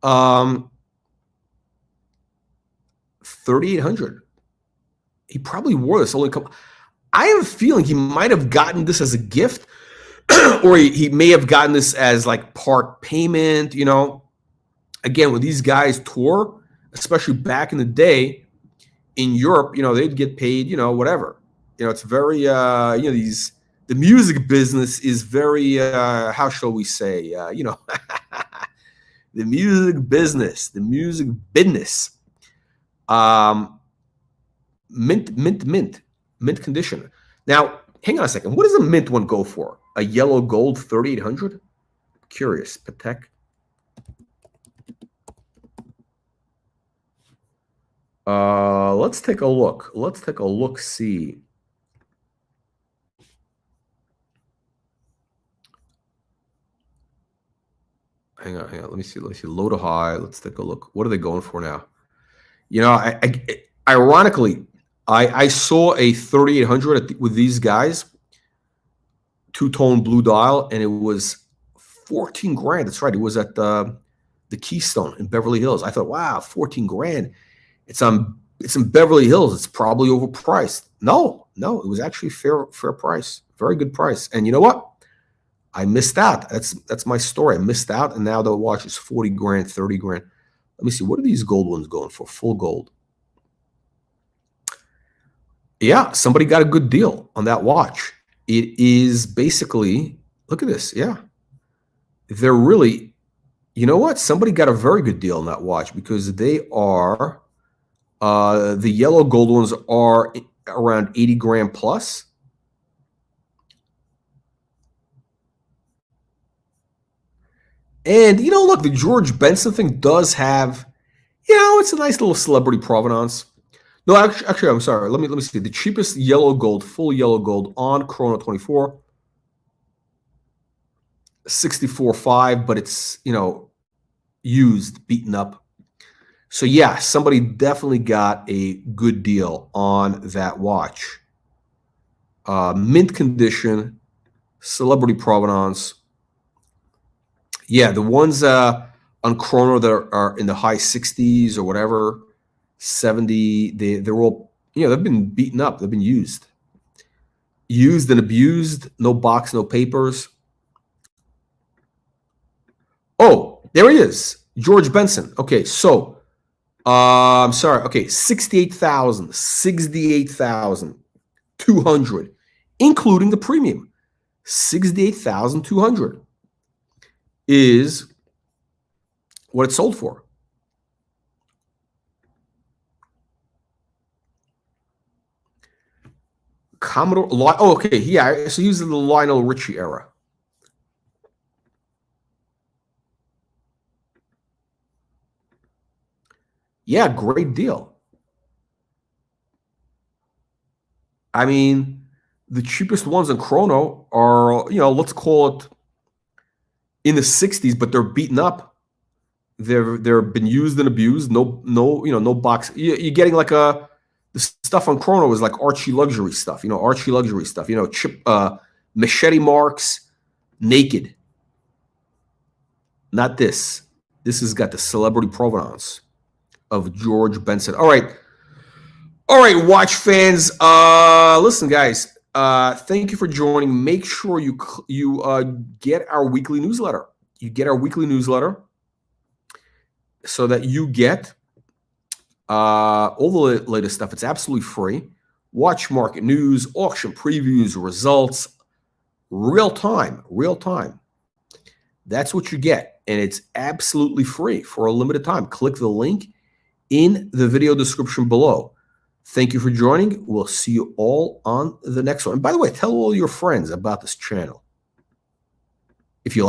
3,800. He probably wore this only couple. I have a feeling he might have gotten this as a gift, or he may have gotten this as like part payment. You know, again, when these guys tour, especially back in the day in Europe, you know, they'd get paid, you know, whatever. You know, it's very, you know, the music business is very, how shall we say, you know, the music business. mint condition. Now, hang on a second. What does a mint one go for? A yellow gold 3800? Curious. Patek. Let's take a look. Let's take a look. See. Hang on. Let me see. Low to high. Let's take a look. What are they going for now? You know, ironically, I saw a 3800 with these guys, two-tone blue dial, and it was 14 grand. That's right. It was at the Keystone in Beverly Hills. I thought, wow, 14 grand. It's in Beverly Hills. It's probably overpriced. No, it was actually fair price. Very good price. And you know what? I missed out. That's my story. I missed out, and now the watch is 40 grand, 30 grand. Let me see. What are these gold ones going for? Full gold. Yeah, somebody got a good deal on that watch. It is basically, look at this. Yeah. They're really, you know what? Somebody got a very good deal on that watch because they are, the yellow gold ones are around 80 grand plus. And, you know, look, the George Benson thing does have, you know, it's a nice little celebrity provenance. No, actually, I'm sorry. Let me see. The cheapest yellow gold, full yellow gold on Chrono 24, 64.5, but it's, you know, used, beaten up. So yeah, somebody definitely got a good deal on that watch. Mint condition, celebrity provenance. Yeah, the ones on Chrono that are in the high 60s or whatever, 70, they're all, you know, they've been beaten up. They've been used and abused. No box, no papers. Oh, there he is, George Benson. Okay, so I'm sorry. Okay, 68,200, including the premium. 68,200 is what it sold for. Commodore. Oh, okay. Yeah. So using the Lionel Richie era. Yeah, great deal. I mean, the cheapest ones in Chrono are, you know, let's call it in the 60s, but they're beaten up. They're been used and abused. No, you know, no box. You're getting like the stuff on Chrono is like Archie luxury stuff. You know, Archie luxury stuff. You know, machete marks, naked. Not this. This has got the celebrity provenance of George Benson. All right, watch fans. Listen, guys. Thank you for joining. Make sure you get our weekly newsletter. You get our weekly newsletter so that you get all the latest stuff. It's absolutely free. Watch market news, auction previews, results, real time. That's what you get, and it's absolutely free for a limited time. Click the link in the video description below. Thank you for joining. We'll see you all on the next one. And by the way, tell all your friends about this channel if you like